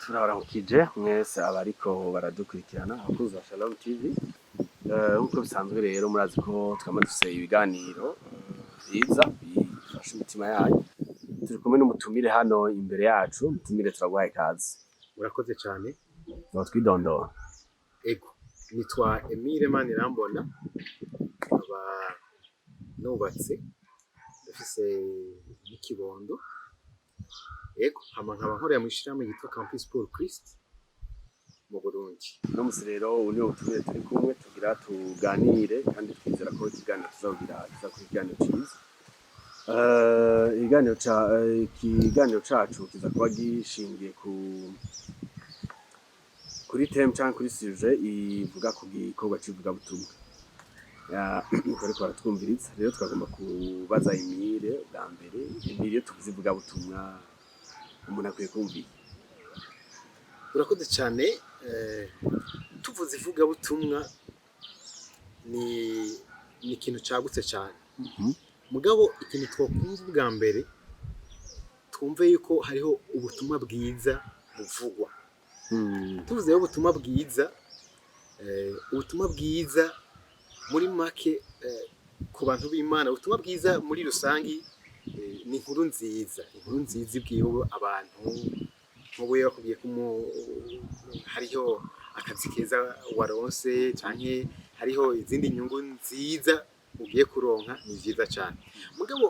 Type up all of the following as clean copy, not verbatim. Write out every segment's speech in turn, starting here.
Turabaramukije mwese abariko baradukurikirana abakunzi ba Shalom TV. Nkuko bisanzwe rero murazi ko twama dufise ibiganiro vyiza bifasha imitima yanyu. Turi kumwe n'umutumire hano imbere yacu. Umutumire turaguhaye ikaze. Urakoze cyane. Twidondora. Ego, nitwa Emile Manirambona, aba nubatse, ndafise n'ikibondo. Ego, nkaba nkorera mu ishirahamwe yitwa Campus pour Christ mu Burundi. No musi rero uni ubutumire turi kumwe tugira tuganire kandi twizera ko ikiganiro tuzagira kizakurikirana ciza. Ikiganiro cacu kiza kuba gishingiye kuri theme cyangwa kuri sujet ivuga ku gikorwa cy'ivuga butumwa. Ariko baratwumviriza rero twagomba kubaza Emile bwa mbere. Emile tuvuga butumwa umuntu akwiye kumvira. Urakoze cyane. Tuvuze ivuga butumwa ni ikintu cyagutse cyane. Mugabo ikintu twokumva bwa mbere twumve yuko hariho ubutumwa bwiza buvugwa. Tuvuze ubutumwa bwiza muri make ku bantu b'Imana, ubutumwa bwiza muri rusangi ni inkuru nziza ibwiwe abantu. Nk'ubu yakubwiye ko hariho akazi keza waronse canke hariho izindi nyungu nziza ugiye kuronka, ni vyiza cyane. Mugabo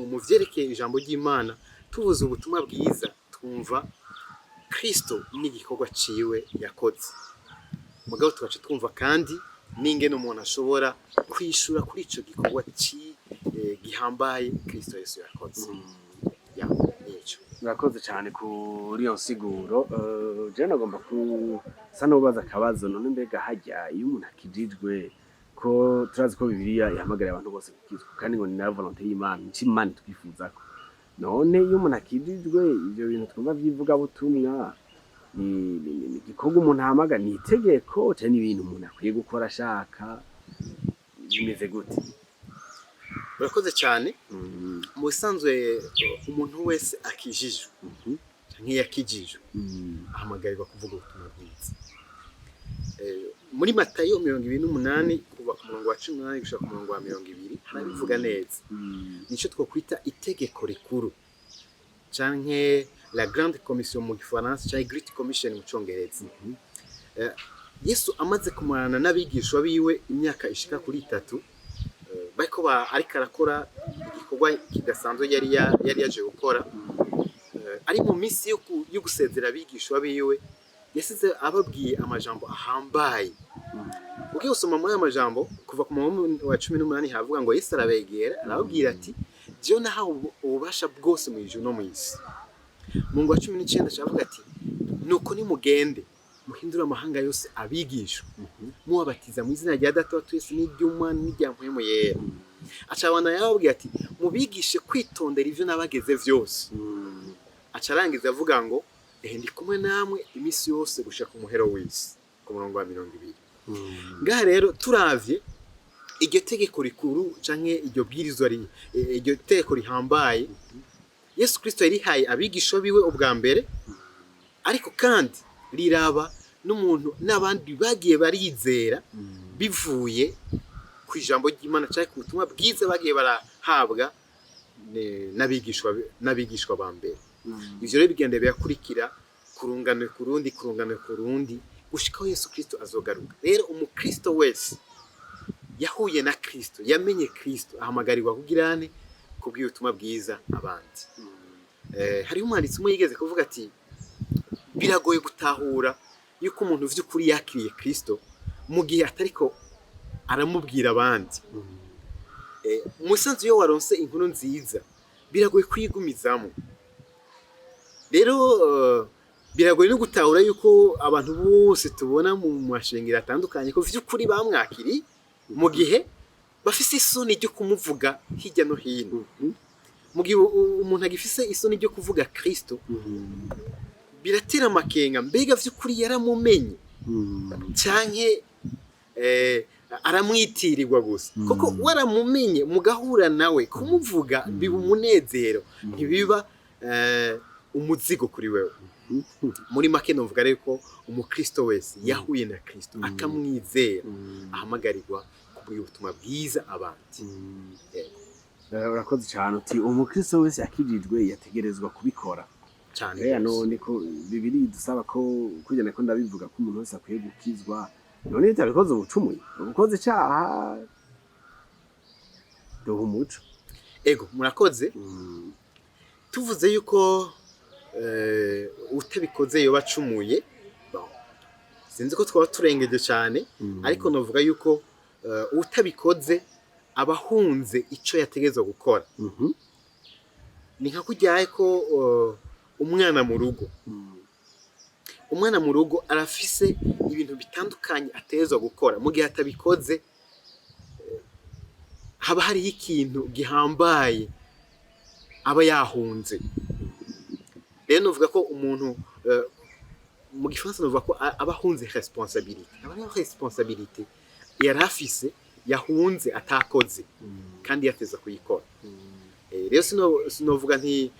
mu vyerekeye ijambo ry'Imana, tuvuze ubutumwa bwiza twumva KRISTO n'igikorwa ciwe yakoze. Mugabo tugaca twumva kandi n'ingene umuntu ashobora kwishura kuri ico gikorwa gihambaye KRISTO Yesu yakoze. Murakoze cyane kuri iyo nsiguro. Je nagomba kusa n'ubaza akabazo, none mbega hajya iyo umuntu akijijwe, ko turazi ko Bibiliya ihamagara abantu bose gukizwa kandi ngo ni na volonté y'Imana, nci Imana twifuzako. None iyo umuntu akijijwe, ivyo bintu twumva vyivuga butumwa ni igikorwa umuntu ahamaga, ni itegeko cyane, ni ibintu umuntu akwiye gukora ashaka, bimeze gute? Urakoze cyane. Mu bisanzwe umuntu wese akijijwe canke yakijijwe ahamagarirwa kuvuga ubutumwa bwiza. Muri Matayo 28 kuva ku murongo wa 18 gushika ku murongo wa 20 harabivuga neza. Nico twokwita itegeko rikuru canke la grande commission mu gifaransa canke great commission mu congereza. Yesu amaze kumarana n'abigishwa biwe imyaka ishika kuri 3, bariko ariko arakora igikorwa kidasanzwe yari yaje gukora. Ari mu minsi yo gusezera abigishwa biwe, yasize ababwiye amajambo ahambaye. Ugiye usoma muri amajambo kuva ku murongo wa 18 havuga ngo Yesu arabegera arababwira ati, "Jewe nahawe ububasha bwose mu ijuru no mu isi." Mu murongo wa 19 avuga ati, "Nuko nimugende muhindura amahanga yose abigisha, mubabatiza mu izina rya Data wa twese n'iry'Umwana n'irya Mpwemu Yera." Acabana yababwira ati, "Mubigishe kwitondera ivyo nabageze vyose." Acarangiza avuga ngo, "Ndi kumwe namwe imisi yose gushika ku muhero w'isi." Ku murongo wa 20. Ngaha rero turavye iryo tegeko rikuru canke iryo bwirizwa iryo tegeko rihambaye Yesu Kristo yarihaye abigishwa biwe ubwa mbere, ariko kandi riraba n'umuntu n'abandi bagiye barizera bivuye ku ijambo ry'Imana cyangwa ku butumwa bwiza bagiye barahabwa n'abigishwa ba mbere. Ivyo rero bigenda byakurikira kurunganwe ku rundi gushikaho Yesu Kristo azogaruka. Rero umukristo wese yahuye na Kristo, yamenye Kristo, ahamagarirwa kugirane kubwira ubutumwa bwiza abandi. Hariho umwanditsi umwe yigeze kuvuga ati, biragoye gutahura yuko umuntu vy'ukuri yakiriye Kristo mu gihe atariko aramubwira abandi. Umusanzu yo waronse inkuru nziza biragoye kwigumizamo. Rero biragoye no gutahura yuko abantu bose tubona mu mashengero atandukanye ko vy'ukuri bamwakiri mu gihe bafise isoni ryo kumuvuga hirya no hino. Mu gihe umuntu agifise isoni ryo kuvuga Kristo, biratera amakenga, mbega vy'ukuri yaramumenye canke aramwitirirwa gusa. Koko waramumenye mugahura nawe kumuvuga biba umunezero, ntibiba umuzigo kuri wewe. muri make novuga rero ko umukristo wese yahuye na Kristo akamwizera ahamagarirwa kubwira ubutumwa bwiza abandi. Urakoze cyane uti umukristo wese yakijijwe yategerezwa kubikora cyane rero none ko bibiri dusaba ko kujyana ko ndabivuga ko umuntu wese akwiye gukizwa none itabikoze ubucumuye ubukoze cyaha duha umuco. Ego murakoze. Tuvuze yuko utabikoze yoba acumuye, sinzi ko twaba turengeje cyane, ariko novuga yuko utabikoze aba ahunze icyo yategerezwa gukora. Ni nka kujyaye ko umwana mu rugo arafise ibintu bitandukanye ategerezwa gukora, mu gihe atabikoze haba hariho ikintu gihambaye aba yahunze. Rero novuga ko umuntu mu gifaransa novuga ko aba ahunze responsabilité, aba ariyo responsabilité yari afise yahunze atakoze kandi yateza kuyikora. Rero sinovuga nti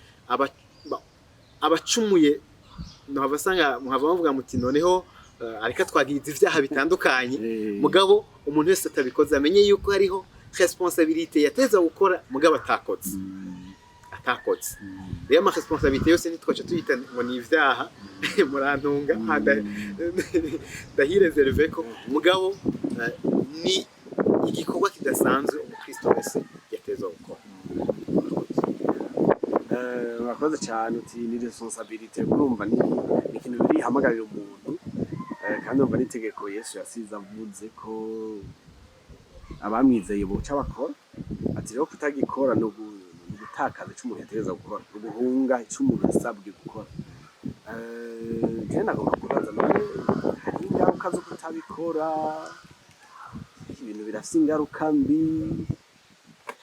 abacumuye nabasanga muhava bavuga muti noneho ariko twagiriza ivyaha bitandukanye, mugabo umuntu wese atabikoze amenye yuko hariho responsabilité yateza gukora mugabo atakoze. Rero ama responsabilité yose nitwaje tuyita ngo ni ivyaha murantunga ndahireserve ko mugabo ni igikorwa kidasanzwe umukristo wese yateza gukora. Urakoze cyane uti ni responsabilité urumva ni ikintu biri hamagarira umuntu kandi umva n'itegeko Yesu yasize avuze ko abamwizeye boca bakora, ati rero kutagikora no gutakaza icyo umuntu yategereza gukora, uguhunga icyo umuntu yasabwe gukora. Nagomba kubaza none hari ingaruka zo kutabikora, ibintu birafite ingaruka mbi,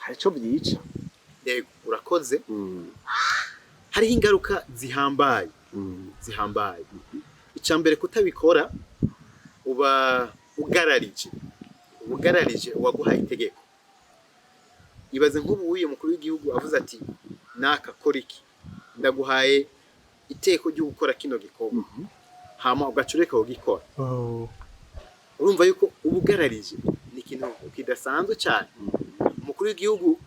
hari icyo byica? Yego urakoze. Hariho ingaruka zihambaye. Icya mbere kutabikora uba ugararije uwaguhaye itegeko. Ibaze nk'ubu uyu mukuru w'igihugu avuze ati naka kora iki, ndaguhaye iteko ryo gukora kino gikorwa, hama ugacureka ugikora. Urumva yuko ubugararije ni ikintu kidasanzwe cyane. Umukuru w'igihugu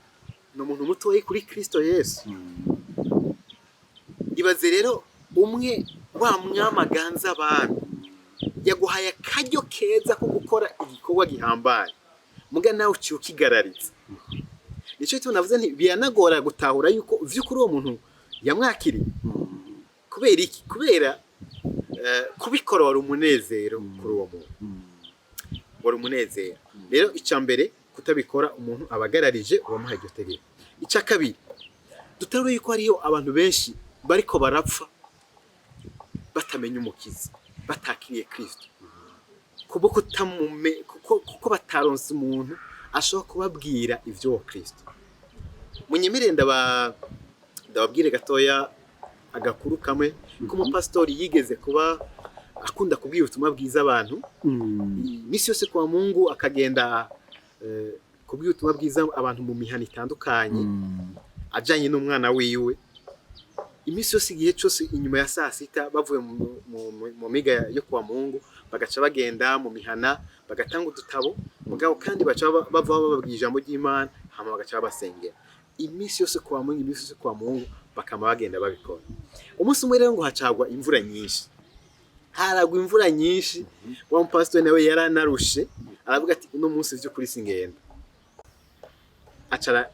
ni umuntu mutoyi kuri Kristo Yesu. Ibaze rero umwe wa mwamaganza abantu yaguhaye akaryo keza ko gukora igikorwa gihambaye, muga nawe uciye ukigarariza. Nicyo cyo navuze nti biranagora gutahura yuko vy'ukuri uwo muntu yamwakiriye. Kubera iki? Kubera kubikora wari umunezero kuri uwo muntu, wari umunezero. Rero icya mbere kutabikora umuntu abagararije uwamuhaye iryo tegeko. Icya kabiri dutaruye yuko hariyo abantu benshi bariko barapfa batamenya umukiza, batakiriye Kristo, kuko bataronse umuntu ashobora kubabwira ivyo Kristo. Munyemerere ndababwire gatoya agakuru kamwe ko umupastori yigeze kuba akunda kubwira ubutumwa bwiza abantu. Misi yose kwa Mungu akagenda kubwira ubutumwa bwiza abantu mu mihana itandukanye ajanye n'umwana wiwe. Imisi yose igihe cyose inyuma ya saa sita bavuye mu miga yo kwa Mungu bagaca bagenda mu mihana bagatanga udutabo mugabo kandi baca bava bababwira ijambo ry'Imana hama bagaca basengera. Imisi yose kwa Mungu bakama bagenda babikora. Umunsi umwe rero ngo hacagwa imvura nyinshi, haragwa imvura nyinshi, wa mpastori nawe yaranarushe aravuga ati uno munsi vy'ukuri singenda,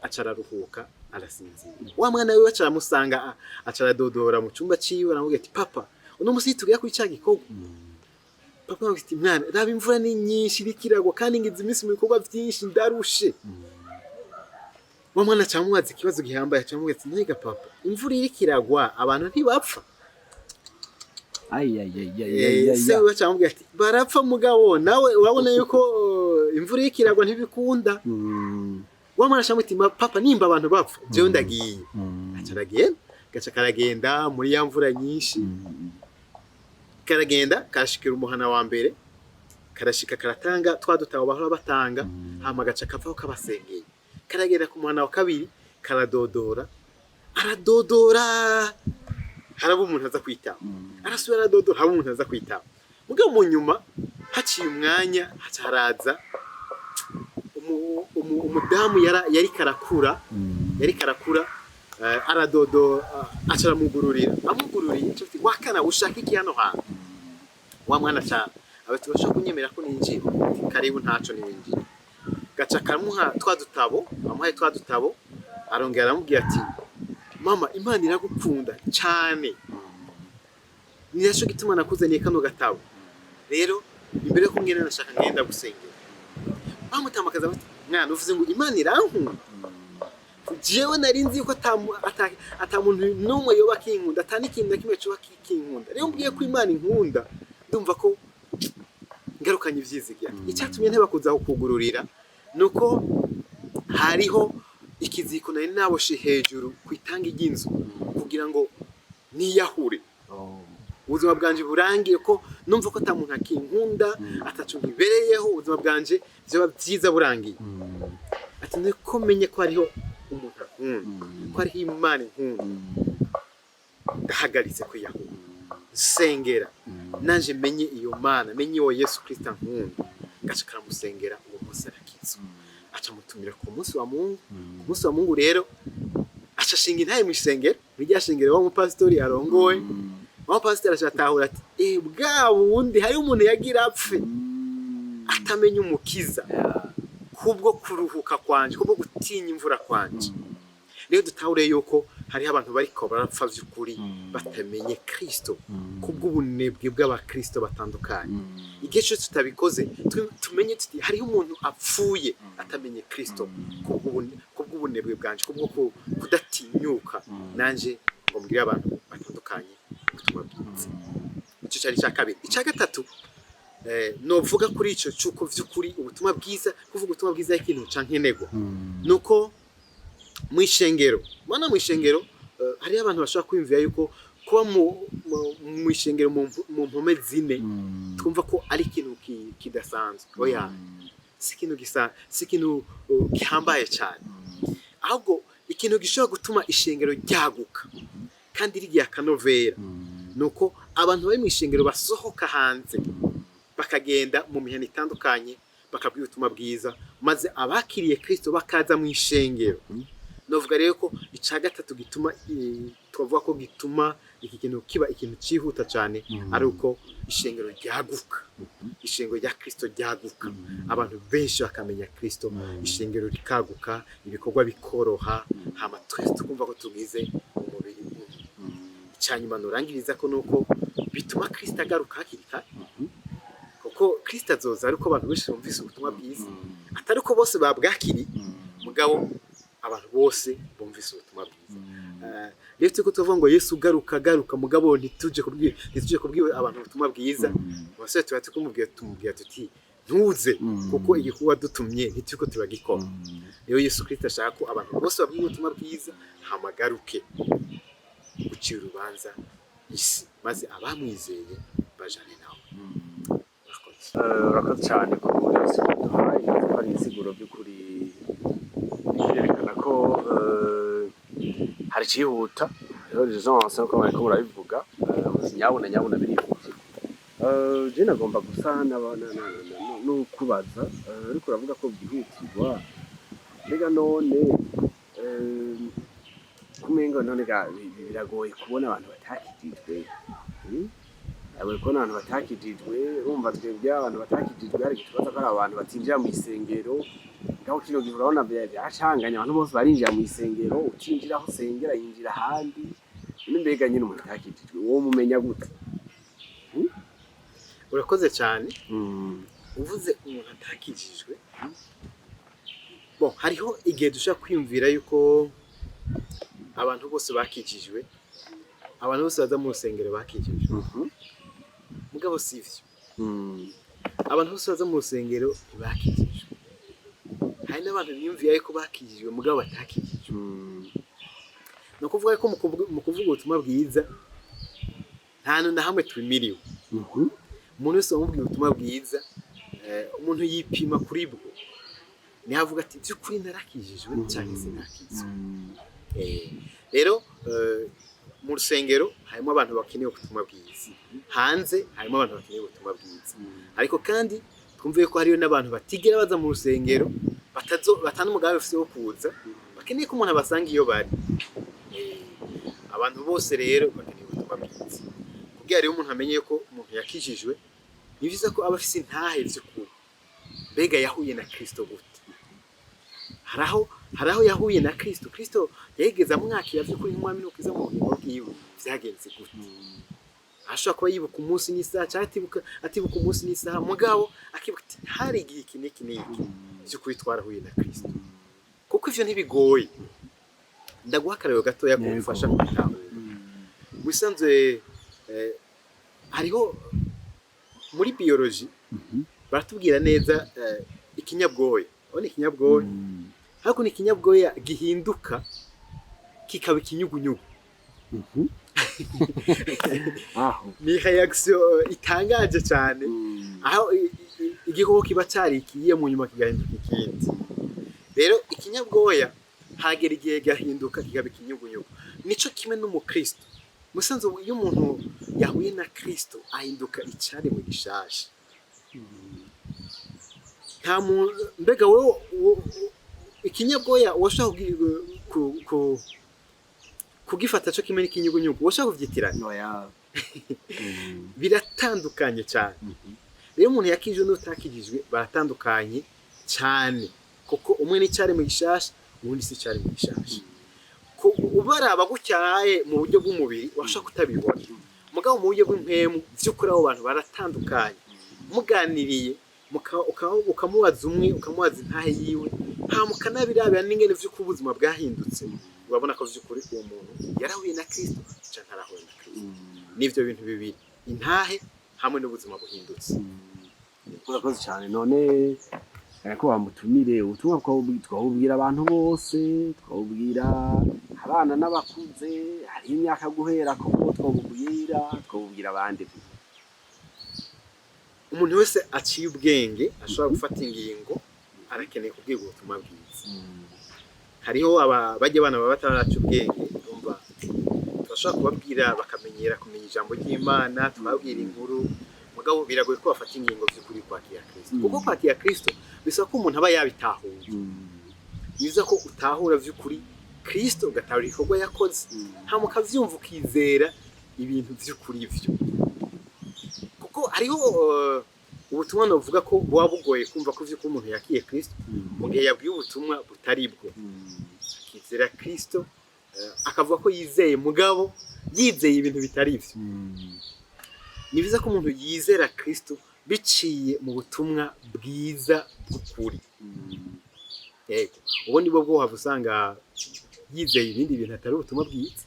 acararuhuka arasinzira. Wa mwana we acaramusanga acaradodora mu cyumba ciwe aravuga ati papa uno munsi tugiye kuri cya gikorwa. Papa aravuga ati mwana raba imvura ni nyinshi irikiragwa kandi ngize iminsi mu bikorwa vyinshi ndarushe. Wa mwana acamubaza ikibazo gihambaye acamubaza ati ntiga papa imvura irikiragwa abantu ntibapfa? Se acamubwira ati barapfa mugabo nawe urabona yuko imvura irikiragwa ntibikunda. Wa mwana acamuti papa nimba abantu bapfa jewe ndagiye. Gaca karagenda muri ya mvura nyinshi, karagenda karashikira umuhana wa mbere, karashika karatanga twadutabo bahora batanga, hama gaca kavaho kabasengeye. Karagenda ku muhana wa kabiri karadodora, aradodora haraba umuntu aza kwitaba arasubira aradodo haraba umuntu aza kwitaba mugabo mu nyuma haciye umwanya haraza umudamu yari karakura aradodo acaramugururira amugururiye ati wakana ushaka iki hano hantu wa mwana cyane abati bashaka kunyemera ko ninjira karibu ntaco niwinjira gaca kamuha amuhaye twa dutabo arongera aramubwira ati mama Imana iragukunda cyane niraco gituma nakuzaniye kano gatabo rero imbere yo kumwena nashaka ngenda gusengera bamutamakaza bati mwana uvuze ngo Imana irankunda jewe nari nzi ko atamuntu numwe yoba kinkunda atanikintu nakimwe cyo kinkunda rero mbwiye ko Imana inkunda ndumva ko ngarukanye ivyizigira icyatumye ntebakuza kugururira nuko hariho ikiziko nari naboshe hejuru kwitanga iginzu kugira ngo niyahure ubuzima bwanje burangiye ko numva ko atamuntu akinkunda atacu nkibereyeho ubuzima bwanje byo byiza burangiye ati niko menye ko hariho umuntu ko hariho Imana inkunda ndahagaritse ko yahura sengera nanje menye iyo Mana menye uwo Yesu Kristo nkunda gashikara musengera uwo munsi arakiza aca mutumira ku munsi wa Mungu rero aca shinga intaye mu isengero bijya shengero wa mupastori arongoye wa pastor acatahura ati bwa wundi hari umuntu yagira apfe atamenya umukiza kubwo kuruhuka kwanje kubwo gutinya imvura kwanje rero dutahure yuko hari abantu bariko barapfa vy'ukuri batamenye Kristo kubw'ubunebwe bw'abakristo batandukanye igihe cyo tutabikoze tumenye tuti hari umuntu apfuye atamenye Kristo kubw'ubunebwe bwanje kubwo kudatinyuka nanje ngo mbwire abantu batandukanye ubutumwa bwiza icyo cyari cya kabiri icya gatatu novuga kuri ico cyuko vy'ukuri ubutumwa bwiza kuvuga ubutumwa bwiza y'ikintu cankenegwa nuko mwishengero mana mwishengero hari abantu bashaka kwimvira yuko kuba mwishengero mu mpome zine twumva ko ari ikintu kidasanzwe oya si ikintu gihambaye cyane ahubwo ikintu gishobora gutuma ishengero ryaguka kandi rigiye akanovera nuko abantu bari mwishengero basohoka hanze bakagenda mu mihana itandukanye bakabwira ubutumwa bwiza maze abakiriye Kristo bakaza mwishengero novuga rero ko ica gatatu gituma twavuga ko gituma iki kintu kiba ikintu cihuta cyane ari uko ishengero ryaguka ishengero rya Kristo ryaguka abantu benshi bakamenya Kristo ishengero rikaguka ibikorwa bikoroha hama twese tukumva ko tugize umubiri cyanyuma norangiriza ko nuko bituma Kristo agaruka hakirika kuko Kristo azoza ariko abantu benshi bumvise ubutumwa bwiza atari ko bose babwakiri mugabo abantu bose bumvise ubutumwa bwiza rero tuko tuvuga ngo Yesu garuka mugabo ntituje kubwira abantu ubutumwa bwiza bose tumubwira tuti ntuze kuko igikorwa dutumye ntituko turagikora rero Yesu Kristo ashaka ko abantu bose babwira ubutumwa bwiza hamagaruke gucira urubanza isi maze abamwizeye bajane nawe urakoze cyane ku buryo duhaye ari insiguro by'ukuri byerekana ko hari cyihuta rero Jean ko bariko murabivuga nyabona birihuta je nagomba gusana no kubaza ariko uravuga ko byihutirwa mbega none kumengo none biragoye kubona abantu batakijijwe kubona abantu batakijijwe urumva twebwe abantu batakijijwe hari ikibazo ko ari abantu batinjira mu isengero ngaho kino gihe urabona byacanganya abantu bose barinjira mu isengero utinjira aho sengera yinjira ahandi mbega nyine umuntu atakijijwe uwo mumenya gute urakoze cyane uvuze umuntu atakijijwe hariho igihe dushaka kwiyumvira yuko abantu bose bakijijwe abantu bose baza mu rusengero bakijijwe mugabo sivyo abantu bose baza mu rusengero bakijijwe hari n'abantu biyumviye yuko bakijijwe mugabo batakijijwe no kuvuga ko mu kuvuga ubutumwa bwiza nta na hamwe twimiriwe umuntu wese wamubwira ubutumwa bwiza umuntu yipima kuri bwo nihavuga ati by'ukuri narakijijwe cyangwa se nakizwe rero mu rusengero harimo abantu bakeneye ubutumwa bwiza, hanze harimo abantu bakeneye ubutumwa bwiza, ariko kandi twumviye ko hariyo n'abantu batigera baza mu rusengero batana umugambi ufite wo kuza, bakeneye ko umuntu abasanga iyo bari. Abantu bose rero bakeneye ubutumwa bwiza, kugira rero umuntu amenye ko umuntu yakijijwe, ni byiza ko aba afite intahe by'ukuri, mbega yahuye na Kristo gute? Haraho yahuye na Kristo yahigeze amwakira by'ukuri nk'umwami n'umukiza mu bugingo bwiwe, byagenze gute? Ashobora kuba yibuka umunsi n'isaha cyangwa atibuka umunsi n'isaha, mugabo akibuka ati hari igihe iki n'iki n'iki by'ukuri twarahuye na Kristo. Kuko ivyo ntibigoye. Ndaguha akarero gatoya kumufasha kubitahura. Musanzwe hariho muri biology baratubwira neza ikinyabwoya. Oni ikinyabwoya. Ariko ni ikinyabwoya gihinduka kikaba ikinyugunyugu. Ni reaction itangaje cyane, aho igikoko kiba cyarikiye mu nyuma kigahinduka ikindi. Rero ikinyabwoya hagera igihe gahinduka kikaba ikinyugunyugu. Nico kimwe n'umukristo. Musanze iyo umuntu yahuye na Kristo ahinduka icyari mu gishasha. Nta muntu mbega wowe ikinyabwoya washaka kugifata cyo kimwe n'ikinyugunyugu washaka kuvyitiranya. Biratandukanye cyane. Rero umuntu yakijwe n'utakijijwe baratandukanye cyane, kuko umwe ni cyari mu gishasha, ubundi si cyari mu gishasha. Ko ubaraba gutyaye mu buryo bw'umubiri washaka kutabibona, mugabo mu buryo bw'impemu by'ukuri abo bantu baratandukanye. Muganiriye ukamubaza umwe, ukamubaza intahe yiwe, nta mukanabirabira n'ingene vy'uko ubuzima bwahindutse, urabona ko vy'ukuri uwo muntu yarahuye na Kristo canke arahuye na Kristo. Nivyo bintu bibiri, intahe hamwe n'ubuzima buhindutse. Murakoze cyane. None ko bamutumire ubutumwa twabubwira abantu bose, twabubwira abana n'abakuze, hari imyaka guhera ko twabubwira abandi. Umuntu wese aciye ubwenge ashobora gufata ingingo, arakeneye kubwirwa ubutumwa bwiza. Hariho bajya abana baba bataraca ubwenge, urumva turashobora kubabwira bakamenyera kumenya ijambo ry'Imana, twababwira inkuru, mugabo biragoye ko bafata ingingo by'ukuri kwakira Kristo. Kuko kwakira Kristo bisaba ko umuntu aba yabitahuye. Biza ko utahura by'ukuri Kristo, ugatahura igikorwa yakoze, hama ukavyumva ukizera ibintu by'ukuri byo. Kuko hariho ubutumwa novuga ko buba bugoye kumva ko vy'ukuri umuntu yakiye Kristo, mu gihe yabwiye ubutumwa butari bwo. Akizera Kristo, akavuga ko yizeye, mugabo yizeye ibintu bitari byo. Ni byiza ko umuntu yizera Kristo biciye mu butumwa bwiza bw'ukuri. Yego, ubundi bwo wava usanga yizeye ibindi bintu atari ubutumwa bwiza.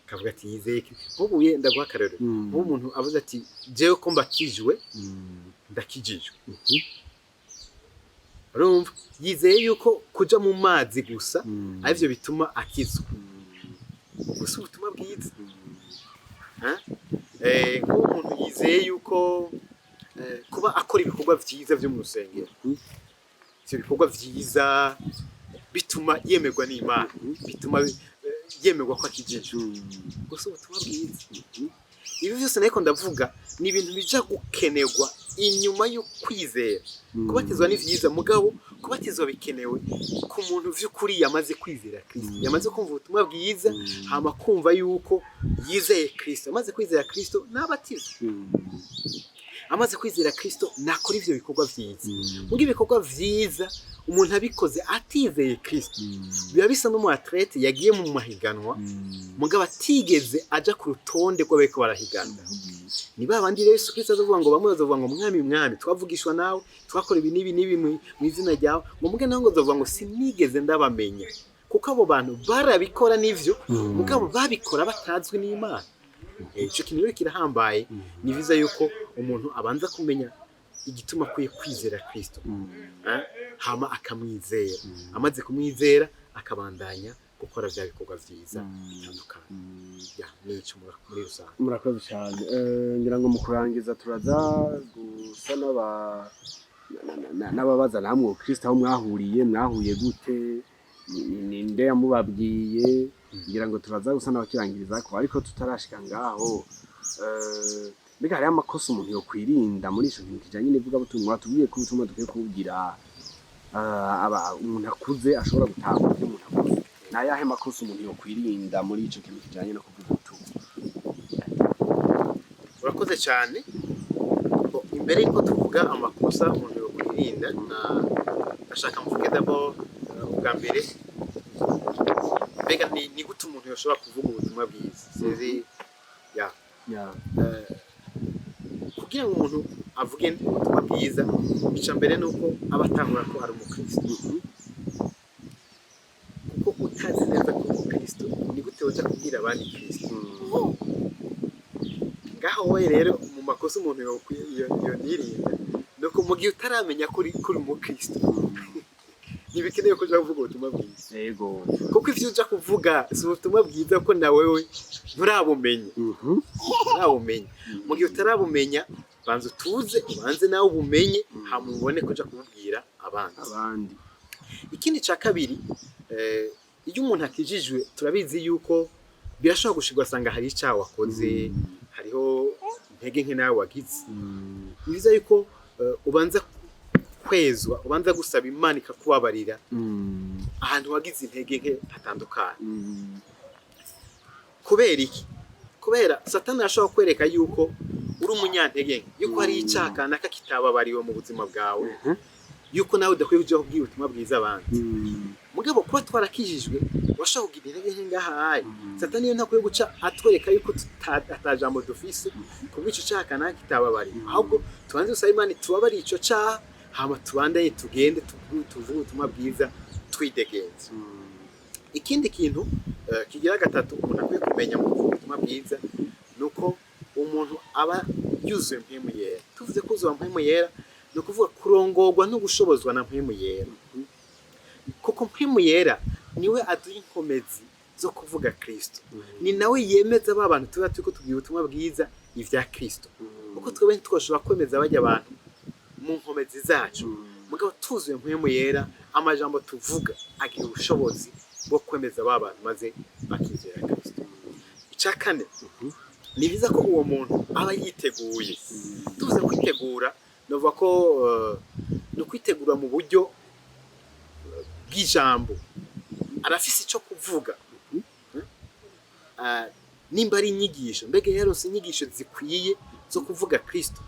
Akavuga ati yizeye nk'ubu ndaguha akarero. Umuntu avuze ati jewe ko mbatijwe ndakijijwe. Urumva yizeye yuko kuja mu mazi gusa arivyo bituma akizwa. Gusa ubutumwa bwiza. Nk'umuntu yizeye yuko kuba akora ibikorwa vyiza byo mu rusengero, ivyo bikorwa vyiza bituma yemerwa n'Imana, bituma yemerwa ko akijijwe. Gusa ubutumwa bwiza. Ibi byose nariko ndavuga ni ibintu bija gukenerwa inyuma yo kwizera. Kubatizwa ni vyiza, mugabo kubatizwa bikenewe ku muntu vy'ukuri yamaze kwizera Kristo, yamaze kumva ubutumwa bwiza, hama kumva yuko yizeye Kristo. Amaze kwizera Kristo nabatizwa. Amaze kwizera Kristo nakora ivyo bikorwa vyiza. Mugi ibikorwa vyiza umuntu abikoze atizeye Kristo, biba bisa no mu atlete yagiye mu mahiganwa, mugabo atigeze aja ku rutonde rw'abariko barahiganwa. Ni babandi rero Yesu Kristo azovuga ngo bamwe bazovuga ngo mwami twavugishwa nawe, twakora ibi n'ibi mu izina ryawe, ngo muge naho ngo azovuga ngo sinigeze ndabamenya. Kuko abo bantu barabikora n'ivyo, mugabo babikora batazwi n'Imana. Ico kintu rero kirahambaye. Ni viza yuko umuntu abanza kumenya igituma kwiye kwizera Kristo, hama akamwizera. Amaze kumwizera akabandanya gukora bya bikorwa vyiza bitandukanye. Nico muri rusange. Murakoze cyane. Ngira ngo mu kurangiza turaza gusa n'ababaza namwe Kristo aho mwahuye gute, ninde yamubabwiye, ngira ngo turaza gusa n'abakirangiriza ko ariko tutarashika ngaho mbega hari amakosa umuntu yo kwirinda muri ico kintu kijanye n'ivuga butumwa tubwiye ko ubutumwa dukwiye kubwira umuntu akuze ashobora gutahura ibyo umuntu akuze nayahe makosa umuntu yo kwirinda muri ico kintu kijanye no kuvuga ubutumwa. Urakoze cyane. Imbere yuko tuvuga amakosa umuntu yo kwirinda ndashaka mvuge dabo ubwa mbere mbega ni gute umuntu yoshobora kuvuga ubutumwa bwiza sinzi kugira ngo umuntu avuge ubutumwa bwiza icya mbere ni uko aba atahura ko ari umukristo kuko utazi neza ko umukristo ni gute wajya kubwira abandi kristo ngaho wowe rero mu makosa umuntu yirinda ni uko mu gihe utaramenya ko uri umukristo ntibikeneye ko ujya kuvuga ubutumwa bwiza yego kuko ivyo ujya kuvuga si ubutumwa bwiza ko na wewe nturabumenya mu gihe utarabumenya banza utuze ubanze nawe ubumenye hama ubone ko ujya kububwira abandi. Ikindi cya kabiri iyo umuntu akijijwe turabizi yuko birashobora gushirwa asanga hari icyaha wakoze hariho intege nke nawe wagize ni byiza yuko ubanza kwezwa ubanza gusaba Imana ikakubabarira ahantu wagize intege nke hatandukanye. Kubera iki? Kubera Satani ashobora kwereka yuko uri umunyantege nke yuko hari icyaha kanaka kitababariwe mu buzima bwawe yuko nawe udakwiye kujya kubwira ubutumwa bwiza abandi. Mugabo kuba twarakijijwe washaka kugira intege nke ngahaye Satani yo ntakwiye guca atwereka yuko atajambo dufise kubwo icyo cyaha kanaka kitababariwe ahubwo tubanze gusaba Imana tubabariye icyo cyaha hama tubandanye tugende tuvuge ubutumwa bwiza twidegenza. Ikindi kintu kigira gatatu umuntu akwiye kumenya mu kuvuga ubutumwa bwiza nuko umuntu aba yuzuye mpemu yera. Tuvuze ko uzuye mpemu yera no kuvuga kurongorwa no gushobozwa na mpemu yera kuko mpemu yera niwe aduha inkomezi zo kuvuga Kristo ni nawe yemeza abantu tuba turiko tubwira ubutumwa bwiza ivya Kristo kuko twebwe ntitwoshobora kwemeza abajya abantu mu nkomezi zacu mugabo tuzuye mpemu yera amajambo tuvuga agira ubushobozi bwo kwemeza abantu maze bakizera Kristo. Icya kane ni biza ko uwo muntu aba yiteguye. Tuvuze kwitegura novuga ko no kwitegura mu buryo bw'ijambo arafise icyo kuvuga nimba ari inyigisho mbega yarose inyigisho zikwiye zo kuvuga Kristo.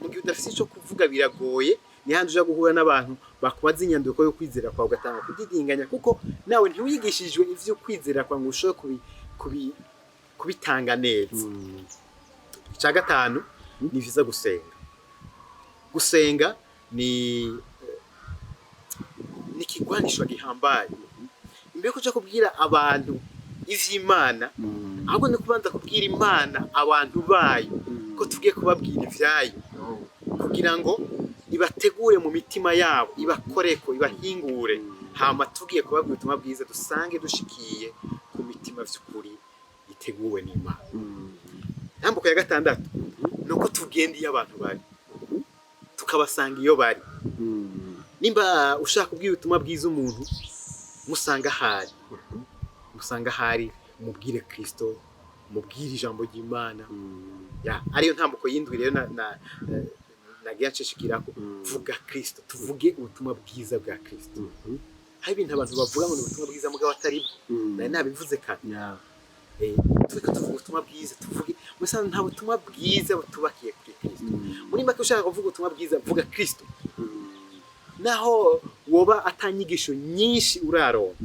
Mu gihe udafise icyo kuvuga biragoye ni handi uja guhura n'abantu bakubaza inyandiko yo kwizera kwawe ugatanga kudidinganya kuko nawe ntiwigishijwe ivyo kwizera kwawe ngo ushobore kubitanga neza. Icya gatanu ni viza gusenga ni ikigwanisho gihambaye imbere kuja kubwira abantu ivy'Imana ahubwo ni kubanza kubwira Imana abantu bayo ko tugiye kubabwira ivyayo kugira ngo ibategure mu mitima yabo ibakoreko ibahingure hama tugiye kubabwira ubutumwa bwiza dusange dushikiye ku mitima vy'ukuri iteguwe n'Imana. Ntambuko ya gatandatu nuko tugendiye abantu bari tukabasanga iyo bari. Nimba ushaka kubwira ubutumwa bwiza umuntu musanga hari umubwire Kristo umubwire ijambo ry'Imana ariyo ntambuko yindwi rero nagiye nshishikirako vuga Kristo tuvuge ubutumwa bwiza bwa Kristo. Hari ibintu abantu bavuga ngo ubutumwa bwiza mugabo atari bwo nabivuze kandi tuvuge ubutumwa bwiza tuvuge musanze nta butumwa bwiza butubakiye kuri Kristo. Muri make ushaka kuvuga ubutumwa bwiza vuga Kristo naho woba atanyigisho nyinshi uraronka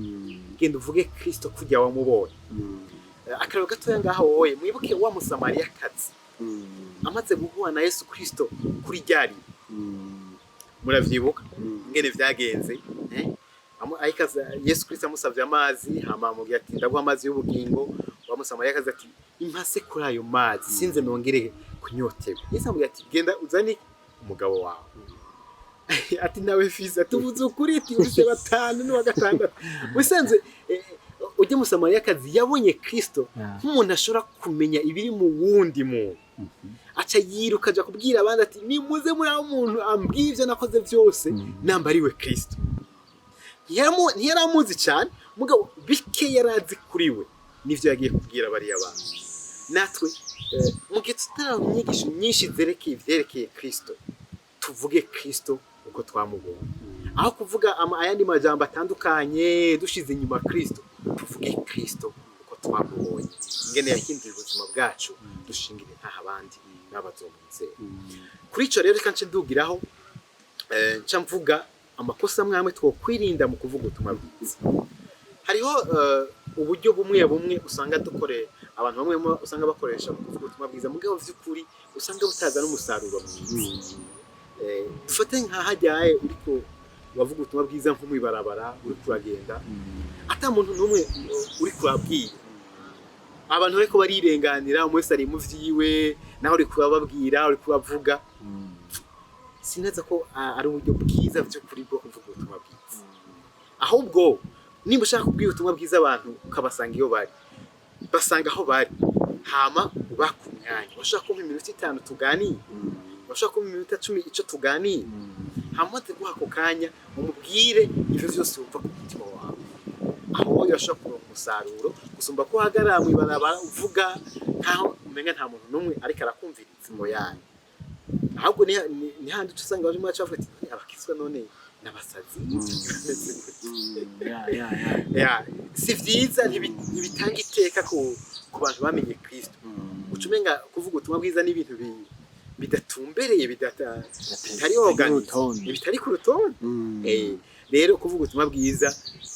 genda uvuge Kristo kujya wamubonye. Akarero gatoya ngaho wowe mwibuke wa Musamariyakazi amaze guhura na Yesu Kristo kuri ryari muravyibuka ngene vyagenze ayikaza Yesu Kristo amusavye amazi hama amubwira ati ndaguha amazi y'ubugingo. Wa Musamariyakazi ati impase kuri ayo mazi sinze nongere kunyoterwa. Yesu amubwira ati genda uzane umugabo wawe ati nawe fiza tuvuze ukuri ati uje batanu n'uwa gatandatu. Musanze ujye Musamariyakazi yabonye Kristo nk'umuntu ashobora kumenya ibiri mu wundi muntu aca yiruka aja kubwira abandi ati nimuze muri aho umuntu ambwiye ivyo nakoze byose nambariwe Kristo. Ntiyaramuzi cyane mugabo bike yarazi kuri we n'ivyo yagiye kubwira bariya bantu. Natwe mu gihe tutaronka inyigisho nyinshi vyerekeye Kristo, tuvuge Kristo uko twamubonye, aho kuvuga ayandi majambo atandukanye dushize inyuma Kristo, tuvuge Kristo uko twamubonye, ingene yahinduye ubuzima bwacu, dushingire ntaho abandi n'abazomwizera. Kuri ico rero reka nce ndugiraho nca mvuga amakosa amwe twokwirinda mu kuvuga ubutumwa bwiza. Hariho uburyo bumwe usanga abantu bamwe usanga bakoresha mu kuvuga ubutumwa bwiza, mugabo vy'ukuri usanga butaza n'umusaruro mwiza. Dufate nka hajyaye uriko bavuga ubutumwa bwiza nko mwibarabara, uri kuragenda ata muntu numwe uri kurabwira, abantu bariko barirenganira, umwe wese ari mu vyiwe, naho uri kurababwira, uri kubavuga, sineza ko ari uburyo bwiza vy'ukuri bwo kuvuga ubutumwa bwiza. Ahubwo nimba ushaka kubwira ubutumwa bwiza abantu, ukabasanga iyo bari, basanga aho bari, hama ubaka umwanya, bashaka kumpa iminota 5 tuganiye, bashaka kumpa iminota 10 ico tuganiye, hama guha ako kanya umubwire ivyo vyose wumva ku mutima wawe. Aho yashaka kuronka umusaruro gusumba ko hagarara mwibarabara uvuga nkaho umenga nta muntu numwe ariko arakumviriza ngo yani. Ahubwo ni handi usanga bari mwacu bavuga ati abakizwa none nabasazi. Si vyiza, ntibitanga iteka ku bantu bamenye Kristo. Ucumenga kuvuga ubutumwa bwiza n'ibintu bidatumbereye, bitari organize, bitari ku rutonde. Rero kuvuga ubutumwa bwiza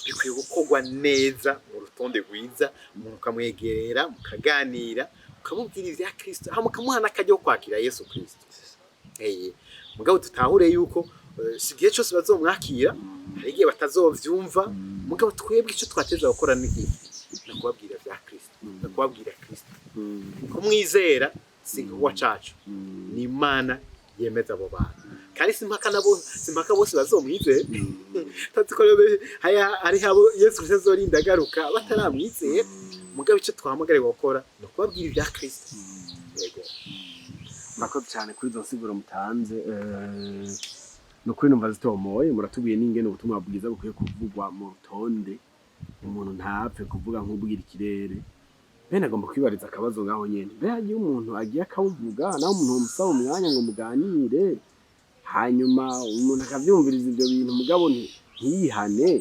bikwiye gukorwa neza mu rutonde rwiza, umuntu ukamwegerera, mukaganira, ukamubwira ivya Kristo, hama ukamuha n'akaryo ko kwakira Yesu Kristo. Mugabo tutahure yuko si igihe cyose bazomwakira, hari igihe batazovyumva, mugabo twebwe icyo twateza gukora n'iki, no kubabwira vya Kristo, no kubabwira Kristo. Kumwizera si wa cacu, ni Imana yemeza abo bantu. Kandi simpaka bose bazomwizera. Tatukorebe hari habo Yesu Kristo azorinda agaruka bataramwizera, mugabo icyo twahamagariwe gukora no kubabwira vya Kristo. Yego. Murakoze cyane kuri izo nsiguro mutanze. No kuri numva zitomoye, muratubiye n'ingene ubutumwa bwiza bukwiye kuvugwa mu rutonde, umuntu ntapfe kuvuga nk'ubwira ikirere. Bene agomba kwibariza akabazo ngaho nyene, mbe hagiye umuntu agiye akawuvuga, naho umuntu umusaba umwanya ngo muganire, hanyuma umuntu akavyumviriza ivyo bintu mugabo ntiyihane,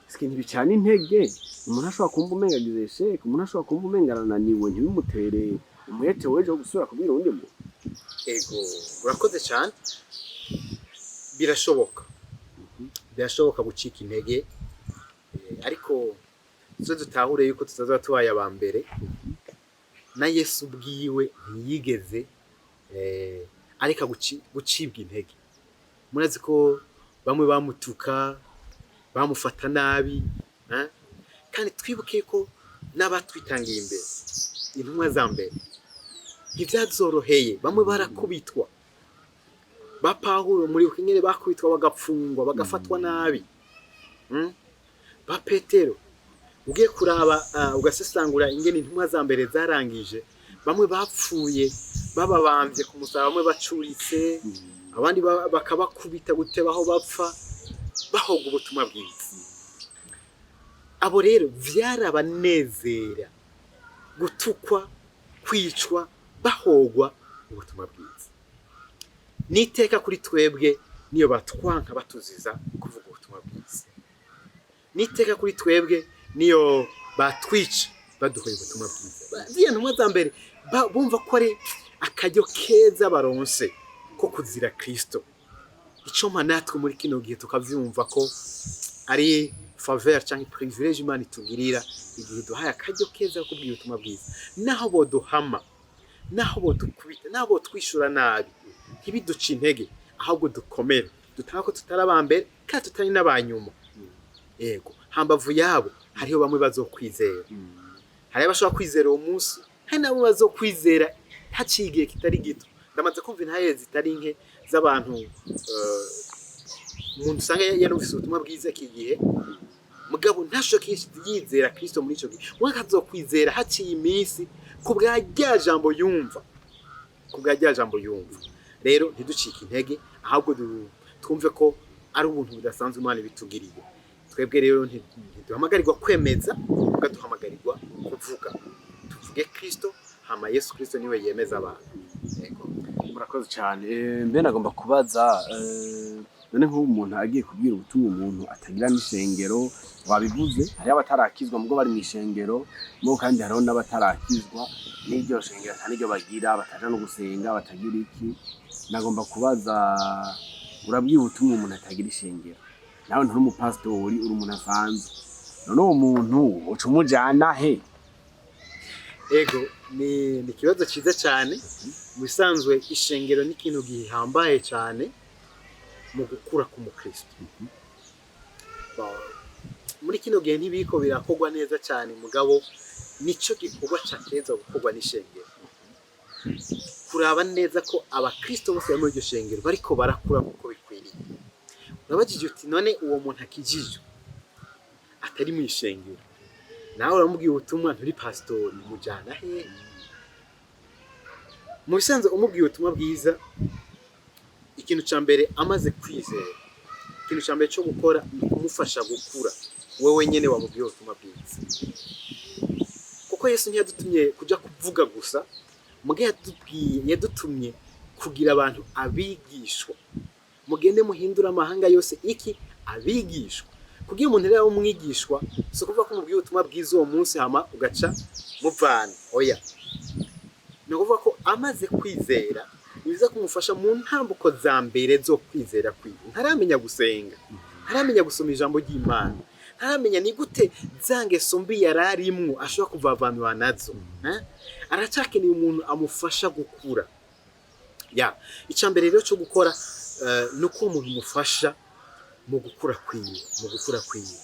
sike ntibicana intege. Umuntu ashobora kumva umenga agize sheke, umuntu ashobora kumva umenga arananiwe, ntibimutere umwete weje wo gusubira kubwira undi muntu. Ego, urakoze cyane. Birashoboka gucika intege, ariko zo dutahure yuko tutaza tubaye aba mbere. Na Yesu ubwiwe ntiyigeze ariko gucibwa intege. Murazi ko bamwe bamutuka, bamufata nabi, kandi twibuke ko n'abatwitangiye imbere, intumwa za mbere, ntivyazoroheye. Bamwe barakubitwa, ba Pawulo muri ukingere bakubitwa, bagapfungwa, bagafatwa nabi. Ba Petero ugiye kuraba ugasesangura ingene intumwa za mbere zarangije, bamwe bapfuye bababambye ku musaraba, bamwe bacuritse, abandi bakabakubita gutebaho bapfa bahoga ubutumwa bwiza. Abo rero vyarabanezera gutukwa, kwicwa, bahogwa ubutumwa bwiza. Niteka kuri twebwe niyo batwanka batuziza kuvuga ubutumwa bwiza. Niteka kuri twebwe niyo batwica baduhoye ubutumwa bwiza. Ziriya ntumwa za mbere bumva ko ari akaryo keza baronse ko kuzira Kristo. Ico natwe muri kino gihe tukavyumva ko ari faveur cyangwa privilege Imana itugirira igihe duhaye akaryo keza ko kubwira ubutumwa bwiza. Naho boduhama, naho bodukubita, naho botwishura nabi, ntibiduce intege, ahubwo dukomere, dutanga ko tutarabambere kandi tutari n'abanyuma. Yego, hambavu yabo hariho bamwe bazokwizera. Hari abashobora kwizera uwo munsi, hari nabo bazokwizera haciye igihe kitari gito. Ndamaze kumva intaye zitari nke z'abantu umuntu usanga yarumvise ubutumwa bwiza iki gihe, mugabo ntashoke yizera Kristo muri ico gihe. Mwaka azokwizera haciye iminsi kubwa rya jambo yumva, Rero ntiducike intege, ahubwo twumve ko ari ubuntu budasanzwe Imana bitugiriye. Twebwe rero ntiduhamagarirwa kwemeza, muga duhamagarirwa kuvuga tuvuge Kristo hama Yesu Kristo niwe yemeza abantu. Yego murakoze cyane. Mbe nagomba kubaza none nk'ubu umuntu agiye kubwira ubutumwa umuntu atagira n'ishengero, wabivuze hari abatarakizwa mugo bari mu ishengero, mugo kandi hariho n'abatarakizwa n'iryo shengero atari ryo bagira, bataja no gusenga, batagira iki. Nagomba kubaza, urabwira ubutumwa umuntu atagira ishengero, nawe nturi umupasitori, uri umuntu asanzwe, none uwo muntu uca umujana he? Ego ni ikibazo cyiza cyane. Mu bisanzwe ishengero ni ikintu gihambaye cyane mu gukura k'umukristo. Muri kino gihe ntibiko birakorwa neza cyane, mugabo nico gikorwa cyateza gukorwa n'ishengero, kuraba neza ko abakristo bose bari muri iryo shengero bariko barakura kuko bikwiriye. Urabajije uti none uwo muntu akijije atari mu ishengero, nawe uramubwiye ubutumwa nturi pasitori, mujana he? Mu bisanzwe umubwiye ubutumwa bwiza, ikintu cya mbere amaze kwizera, ikintu cya mbere cyo gukora ni kumufasha gukura wewe nyene wamubwiye ubutumwa bwiza. Kuko Yesu ntiyadutumye kuja kuvuga gusa, mugihe yadutumye kugira abantu abigishwa. Mugende muhindura amahanga yose iki abigishwa. Kugira umuntu rero umwigishwa, so kuvuga ko umubwiye ubutumwa bwiza uwo munsi hama ugaca muvana, oya. Ni ukuvuga ko amaze kwizera biza kumufasha mu ntambuko za mbere zo kwizera kwiwe. Ntaramenya gusenga, ntaramenya gusoma ijambo ry'Imana, ntaramenya ni gute zangeso mbi yararimwo ashobora kuvavanura nazo. Aracakeneye umuntu amufasha gukura. Icya mbere rero cyo gukora nuko umuntu umufasha mu gukura kwiwe, mu gukura kwiwe.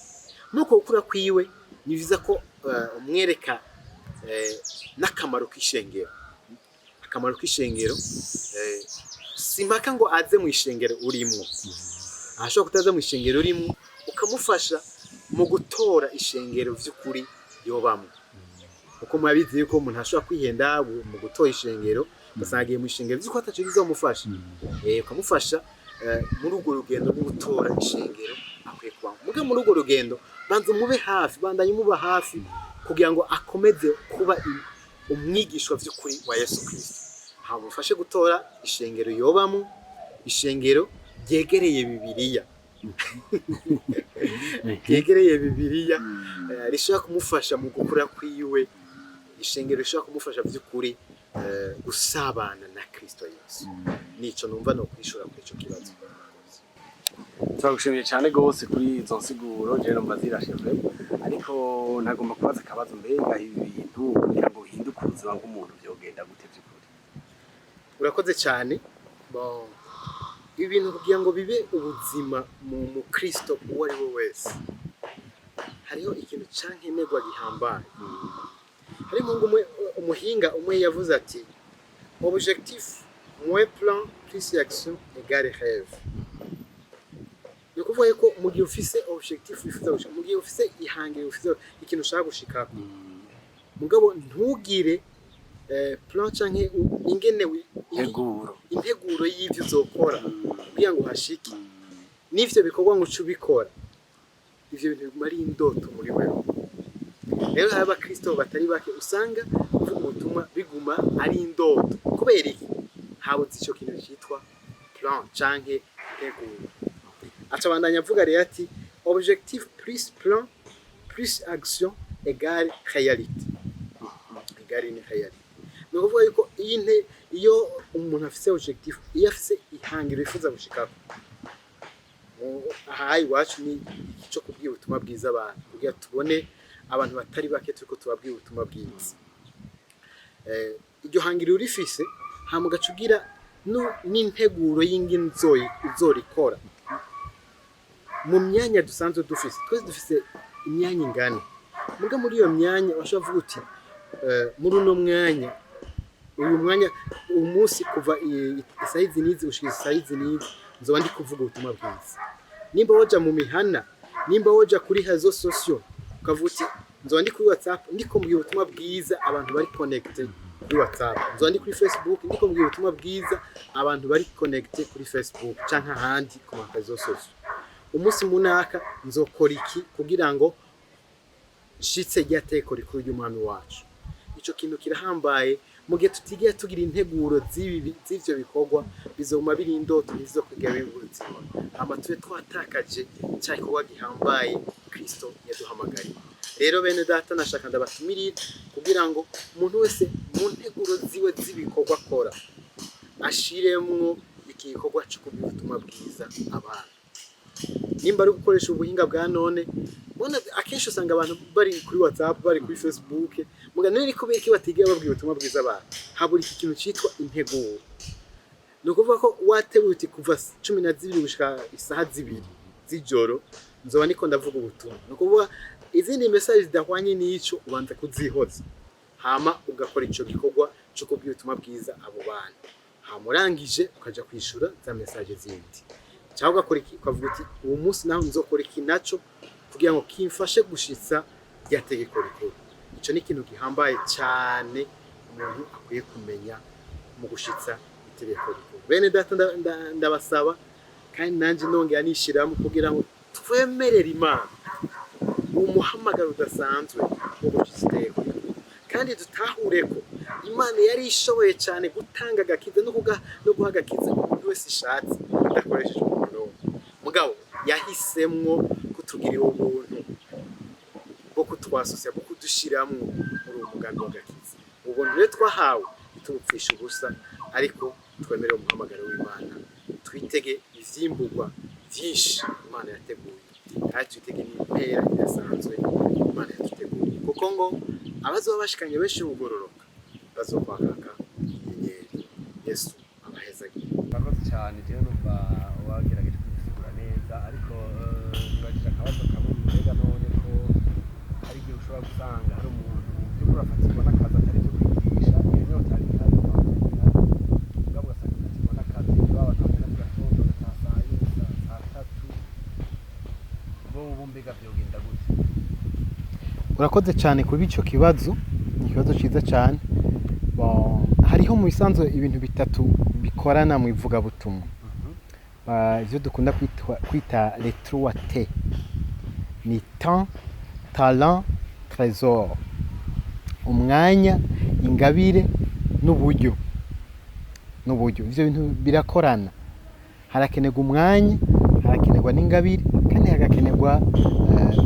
Nuko gukura kwiwe ni biza ko umwereka n'akamaro k'ishengero. Akamaro k'ishengero simpaka ngo aze mu ishengero urimo. Ashobora kutaza mu ishengero urimo, ukamufasha mu gutora ishengero vy'ukuri yobamo. Uko mwabizi yuko umuntu ashobora kwihenda mu gutora ishengero, basangiye mu ishengero vy'uko ataco bizomufasha. Ukamufasha muri urwo rugendo rwo gutora ishengero akwiye kuba. Muga muri urwo rugendo banza mube hafi, bandanye muba hafi kugira ngo akomeze kuba umwigishwa vy'ukuri wa Yesu Kristo. Hamufashe gutora ishengero yobamo, ishengero ryegereye Bibiliya. Ryegereye Bibiliya rishobora kumufasha mu gukura kwiwe, ishengero rishobora kumufasha vy'ukuri gusabana na Kristo Yesu. Nico numva no kwishura kuri ico kibazo. Turagushimiye cyane gose kuri izo nsiguro, je numva zirashimwe, ariko nagomba kubaza akabazo, mbega ibi bintu kugira ngo uhinduke ubuzima bw'umuntu byogenda gute by'ukuri? Urakoze cyane. Ibintu kugira ngo bibe ubuzima mu Kristo uwo ari we wese, hariho ikintu cankenerwa gihambaye. Hari umuhinga umwe yavuze ati objectif moins plan plus action égale rêve. Ni ukuvuga ko mu gihe ufise objectif wifuza gushika, mu gihe ufise ihangiro, ufise ikintu ushaka gushikako, mugabo ntugire plan canke ingene integuro y'ivyo uzokora kugira ngo hashike n'ivyo bikorwa ngo ubikora, ivyo bintu biguma ari indoto muri wewe. Rero hari abakristo batari bake usanga kuvuga ubutumwa biguma ari indoto. Kubera iki? Habuze ico kintu cyitwa plan canke integuro. Acabandanya avuga rero ati objectif plus plan plus action égale réalité. Égale une réalité. Ni ukuvuga yuko iyo umuntu afise objectif, iyo afise ihangiro yifuza gushikako, aha iwacu ni ico kubwira ubutumwa bwiza abantu, kugira tubone abantu batari bake turiko tubabwira ubutumwa bwiza. Iryo hangiro urifise hama ugacugira n'integuro y'ingene uzorikora. Mu myanya dusanzwe dufise, twese dufise imyanya ingana, muga muri iyo myanya washobora kuvuga uti muri uno mwanya, uyu mwanya umunsi kuva isayizi nizi gushika isayizi nizi nzoba ndi kuvuga ubutumwa bwiza. Nimba woja mu mihana, nimba woja kuri réseaux sociaux, ukavuga uti nzoba ndi kuri WhatsApp ndiko mbwira ubutumwa bwiza abantu bari connected kuri WhatsApp, nzoba ndi kuri Facebook ndiko mbwira ubutumwa bwiza abantu bari connected kuri Facebook canke ahandi ku réseaux sociaux. Umunsi munaka nzokora iki kugira ngo nshitse ryateko rikuru ry'umwami wacu. Ico kintu kirahambaye mu gihe tutigiye tugira integuro z'ivyo bikorwa bizoma biri indoto nizo kwiga ubuzima. Hama tube twatakaje cya gikorwa gihambaye Kristo yaduhamagariye. Rero bene data nashaka ndabatumirira kugira ngo umuntu wese mu nteguro ziwe z'ibikorwa akora ashiremwo igikorwa cyo kubwira ubutumwa bwiza abantu. Nimba ari gukoresha ubuhinga bwa none, bona akenshi usanga abantu bari kuri WhatsApp, bari kuri Facebook, mugana nari kubera iki batigiye babwira ubutumwa bwiza abantu. Haburi iki kintu cyitwa integuro. Nukuvuga ko watebuye uti kuva 12 gushika isaha 2 z'ijoro nzoba niko ndavuga ubutumwa. Nukuvuga izindi message zidahwanye n'ico ubanza kuzihoza. Hama ugakora ico gikorwa cyo kubwira ubutumwa bwiza abo bantu. Hamurangije ukaja kwishura za message zindi. Cyangwa ugakora iki ukavuga uti uwo munsi naho nzokora iki naco kugira ngo kimfashe gushitsa ryategeko rikuru. Ico ni ikintu gihambaye cyane umuntu akwiye kumenya mu gushitsa itegeko rikuru. Bene data ndabasaba kandi nanje nongera nishiramo kugira ngo twemerere Imana umuhamagaro udasanzwe wo gushitsa itegeko rikuru. Kandi dutahure ko Imana yari ishoboye cyane gutanga agakiza no guha agakiza umuntu wese ishatse idakoresheje umuntu. Mugabo yahisemwo kutugirira ubuntu bwo kutwasosya bwo kudushiramwo muri uwo mugambi w'agakiza. Ubuntu rero twahawe bitupfisha ubusa, ariko twemere umuhamagaro w'Imana, twitege ivyimburwa vyinshi Imana yateguye, kandi twitege n'impera idasanzwe Imana yateguye, kuko ngo abazoba bashikanye benshi bugororoka bazokwakaka inyenyeri. Yesu abahezagira. Murakoze cyane, jewe numva wagerageje kubisigura neza, ariko nibagije akabazo kamwe mbega none ko hari igihe ushobora gusanga hari umuntu by'ukuri afatirwa n'akazi atari byo kwigisha, iyo nyota ari ihari mugabo ugasanga afatirwa n'akazi baba bakamena mu gatondo saa yine saa tatu, bo mbega vyogenda gute? Urakoze cyane kuri ico kibazo, ni ikibazo ciza cyane. Hariho mu bisanzwe ibintu bitatu bikorana mu ivugabutumwa. Ivyo dukunda kwita les 3T. Ni temps, talent, trésor. Umwanya, ingabire n'uburyo. Ivyo bintu birakorana. Harakenerwa umwanya, harakenerwa n'ingabire, kandi hagakenerwa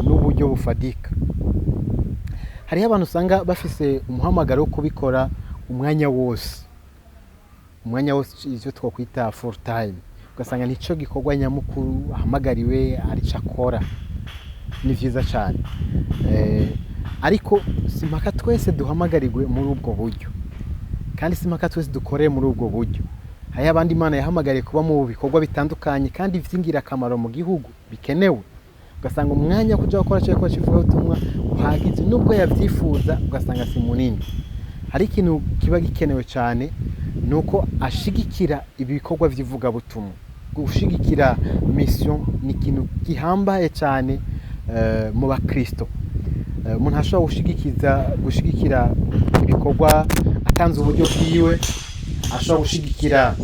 n'uburyo bufadika. Hariho abantu usanga bafise umuhamagaro wo kubikora umwanya wose ivyo twokwita full time, ugasanga nico gikorwa nyamukuru ahamagariwe arico akora. Ni vyiza cyane, ariko simpaka twese duhamagarirwe muri ubwo buryo, kandi simpaka twese dukoreye muri ubwo buryo. Hariho abandi Imana yahamagariye kuba mu bikorwa bitandukanye kandi vyingira akamaro mu gihugu bikenewe, ugasanga umwanya kuja gukora cyo kivuga ubutumwa uhagize nubwo yavyifuza, ugasanga si munini. Hari ikintu kiba gikenewe cyane, nuko ashigikira ibikorwa vy'ivuga butumwa. Gushigikira mission ni ikintu gihambaye cyane mu bakristo. Umuntu ashobora gushigikira ibikorwa atanze uburyo bwiwe, ashobora gushigikira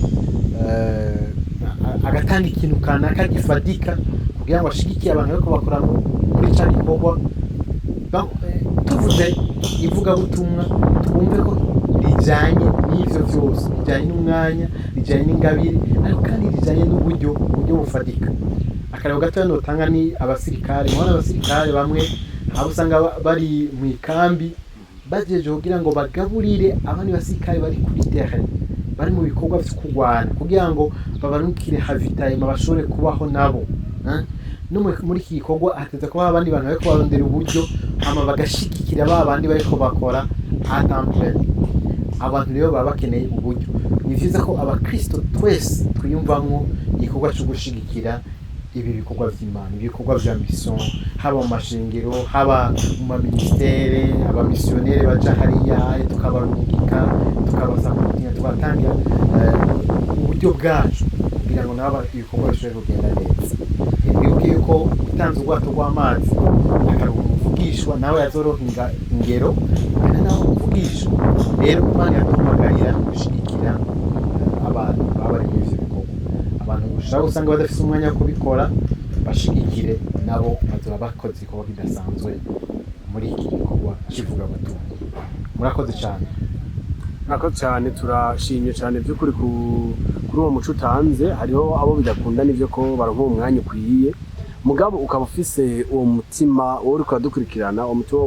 agatanga ikintu kanaka gifadika kugira ngo ashigikire abantu bariko bakora muri cya gikorwa. Tuvuze ivuga butumwa twumve ko rijanye n'ivyo vyose, rijanye n'umwanya, rijanye n'ingabire, ariko kandi rijanye n'uburyo bufadika. Akarero gato notanga ni abasirikare. Mwana abasirikare bamwe abo usanga bari mu ikambi bajeje kugira ngo bagaburire abandi basirikare bari kuri terrain, bari mu bikorwa vyo kurwana, kugira ngo babarukire havitayema bashobore kubaho nabo. No muri iki gikorwa hateze kuba abandi bantu bariko barondera uburyo, hama bagashikikira babandi bariko bakora atample. Abantu rero baba bakeneye uburyo. Ni vyiza ko abakristo twese twiyumvamwo igikorwa cyo gushigikira ibi bikorwa vy'Imana, ibikorwa vya mission, haba mu mashengero, haba mu ministere, abamissionnaire baja hariya tukabarungika, tukabasapotinga, tubatanga uburyo bwacu kugira ngo nabo ibikorwa bishobore kugenda neza. Wibuke yuko utanze ubwato bw'amazi akaruhuka umuvugishwa nawe yazoroha ingero, kandi nawe umuvugishwa. Rero Imana yaduhamagarira gushigikira abantu baba bari muri ivyo bikorwa. Abantu ushobora gusanga badafise umwanya wo kubikora, bashigikire nabo bazoba bakoze igikorwa kidasanzwe muri iki gikorwa kivuga ubutumwa. Murakoze cyane. Murakoze cyane, turashimye cyane by'ukuri kuri uwo muco utanze. Hariho abo bidakunda nivyo ko baronka umwanya ukwiye, mugabo ukaba ufise uwo mutima wowe uriko uradukurikirana, uwo mutima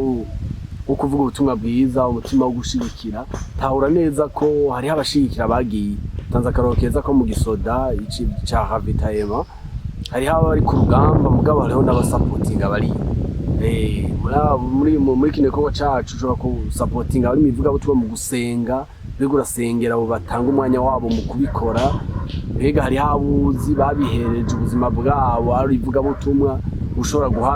wo kuvuga ubutumwa bwiza, umutima wo gushigikira. Tahura neza ko hariho abashigikira bagiye, tanze akaroro keza ko mu gisoda ca ravitayema hariho abari ku rugamba, mugabo hariho n'abasapotinga bari muri kino gikorwa cacu. Ushobora kusapotinga abari mu ivugabutumwa mu gusenga, mbega urasengera abo batanga umwanya wabo mu kubikora. Mbega hariho abuzi babihereje ubuzima bwabo ari ivugabutumwa, ushobora guha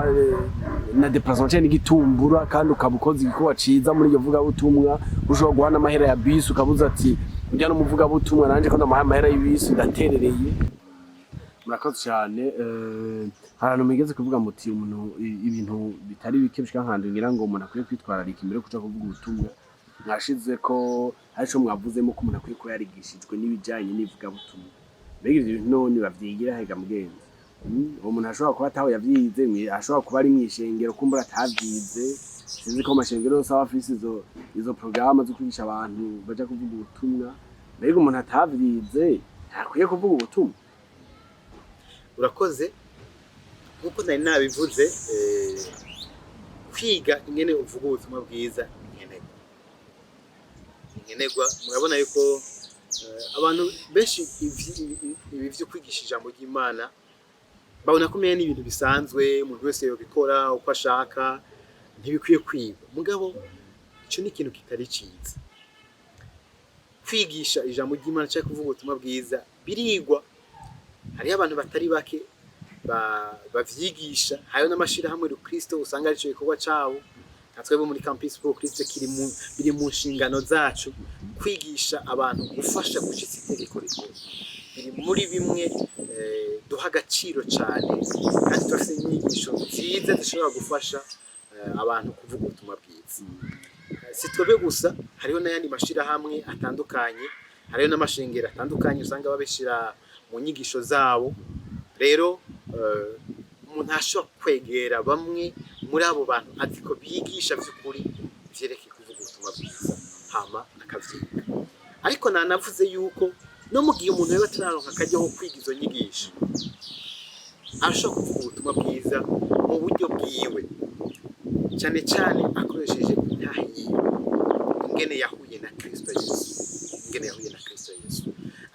na déplacement cyane n'igitumbura kandi ukabukoza igikorwa ciza muri iyo vugabutumwa. Ushobora guha n'amahera ya bisi ukabuza ati ujya no mu vugabutumwa nanje ko ndamaha amahera y'ibisi ndaterereye. Murakoze cyane. Ahantu migeze kuvuga muti umuntu ibintu bitari bike bishika nkandi ngira ngo umuntu akwiye kwitwararika imbere kuca kuvuga ubutumwa. Mwashize ko arico mwavuzemo ko umuntu akwiye ko yarigishijwe n'ibijanye n'ivugabutumwa. Mbega ivyo bintu none bavyigira hega mugenzi? Uwo muntu ashobora kuba ataho yavyize, ashobora kuba ari mw'ishengero kumbura atavyize. Sinzi ko amashengero yose aba afise izo programme zo kwigisha abantu baja kuvuga ubutumwa. Mbega umuntu atavyize ntakwiye kuvuga ubutumwa? Urakoze. Nkuko nari nabivuze, kwiga ingene uvuga ubutumwa bwiza nkenegwa. Murabona yuko abantu benshi ibi vyo kwigisha ijambo ry'Imana babona ko ni ibintu bisanzwe, umuntu wese yobikora uko ashaka, ntibikwiye kwiga. Mugabo ico ni ikintu kitari ciza. Kwigisha ijambo ry'Imana cyangwa kuvuga ubutumwa bwiza birigwa. Hariho abantu batari bake bavyigisha, hariho n'amashirahamwe KRISTO usanga arico gikorwa cabo. Natwebwe muri campus pour KRISTO biri mu nshingano zacu kwigisha abantu gufasha gushitsa itegeko rikuru. Biri muri bimwe duha agaciro cyane, kandi turafite inyigisho nziza zishobora gufasha abantu kuvuga ubutumwa bwiza. Si twebwe gusa, hariho n'ayandi mashirahamwe atandukanye, hariho n'amashengero atandukanye usanga babishira mu nyigisho zabo. Rero umuntu ashobora kwegera bamwe muri abo bantu aziko bigisha by'ukuri vyerekeye kuvuga ubutumwa bwiza, hama akavyiga. Ariko nanavuze yuko no mu gihe umuntu yaba atararonka akajya ho kwiga izo nyigisho, ashobora kuvuga ubutumwa bwiza mu buryo bwiwe, cyane cyane akoresheje intahe yiwe, ingene yahuye na Kristo Yesu.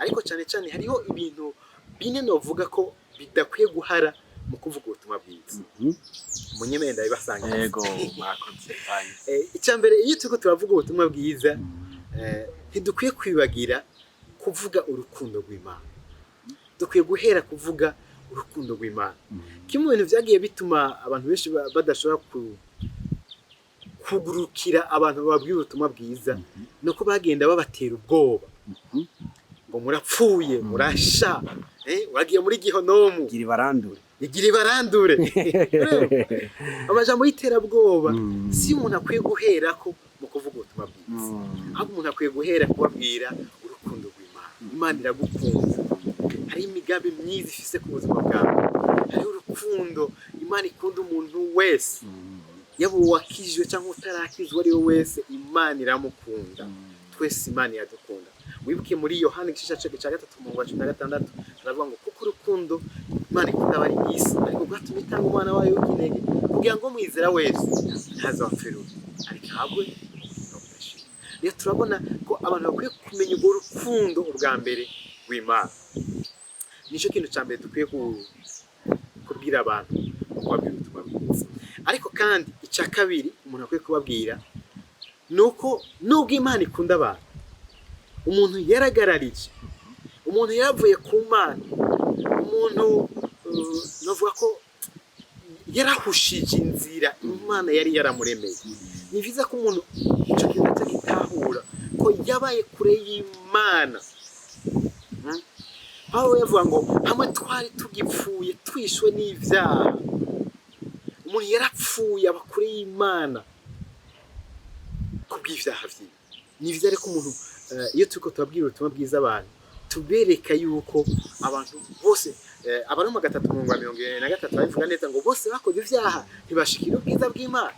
Ariko cyane cyane hariho ibintu bine novuga ko bidakwiye guhara mu kuvuga ubutumwa bwiza. Munyemenda ibasanga. Yego, mwakoze cyane. Icyambere iyo turiko turavuga ubutumwa bwiza, ntidukwiye kwibagira kuvuga urukundo rw'Imana. Dukwiye guhera kuvuga urukundo rw'Imana. Kimwe mu bintu vyagiye bituma abantu benshi badashobora kugurukira abantu babwira ubutumwa bwiza, nuko bagenda babatera ubwoba. Ngo murapfuye, murasha, wagiye muri gihonomu, igira ibarandure. Amajambo y'iterabwoba si umuntu akwiye guherako mu kuvuga ubutumwa bwiza. Ahubwo umuntu akwiye guhera kubabwira urukundo rw'Imana. Imana iragukunda. Hari imigambi myiza ifise ku buzima bwawe. Hari urukundo Imana ikunda umuntu wese. Yaba uwakijwe cyangwa utarakizwe ari we wese, Imana iramukunda. Twese Imana iradukunda. Wibuke muri Yohana igice cya 3:16 aravuga ngo kuko urukundo Imana ikunda abari isi, ariko bwatumye itanga umwana wayo w'ikinege kugira ngo mwizera wese ntazapfira, ariko ahabwe ubudashira. Rero turabona ko abantu bakwiye kumenya urwo rukundo ubwa mbere rw'Imana. Nico kintu cya mbere dukwiye kubwira abantu, kubabwira ubutumwa bwiza. Ariko kandi icya kabiri umuntu akwiye kubabwira nuko nubwo Imana ikunda abantu, umuntu yaragararije, umuntu yaravuye ku Mana, umuntu novuga ko yarahushije inzira Imana yari yaramuremeye. Ni byiza ko umuntu icyo kintu atagitahura ko yabaye kure y'Imana. Aho yavuga ngo hamwe twari tugipfuye twishwe n'ivyaha, umuntu yarapfuye aba kure y'Imana kubw'ivyaha vyiwe. Ni byiza reko umuntu iyo turiko tubabwira ubutumwa bwiza abantu, tubereka yuko abantu bose Abaroma 3:23 babivuga neza ngo bose bakoze ivyaha ntibashikira ubwiza bw'Imana.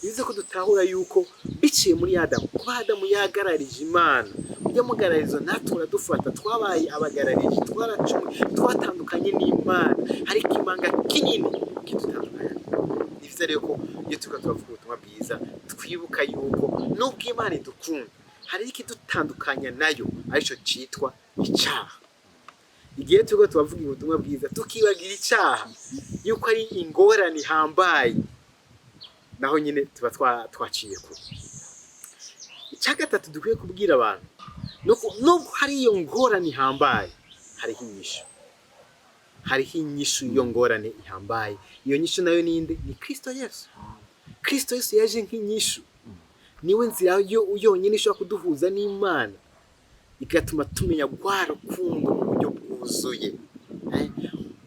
bivuze ko dutahura yuko biciye muri Adamu, kuba Adamu yagararije Imana, yamugararizo natwe uradufata, twabaye abagararije, twaracumuye, twatandukanye n'Imana, hari ikimanga kinini kidutandukanya. Ni byiza rero ko iyo turiko turavuga ubutumwa bwiza twibuka yuko nubwo Imana idukunda hari ikidutandukanya nayo, arico citwa icaha. Igihe turiko turavuga ubutumwa bwiza tukibagira icaha yuko ari ingorane ihambaye, naho nyine tuba twaciye kure. Icya gatatu dukwiye kubwira abantu nubwo hari iyo ngorane ihambaye, hariho inyishu iyo ngorane ihambaye. Iyo nyishu nayo ninde? Ni Kristo Yesu. Kristo Yesu yaje nk'inyishu, niwe nzira yonyine ishobora kuduhuza n'Imana, igatuma tumenya rwa rukundo mu buryo bwuzuye,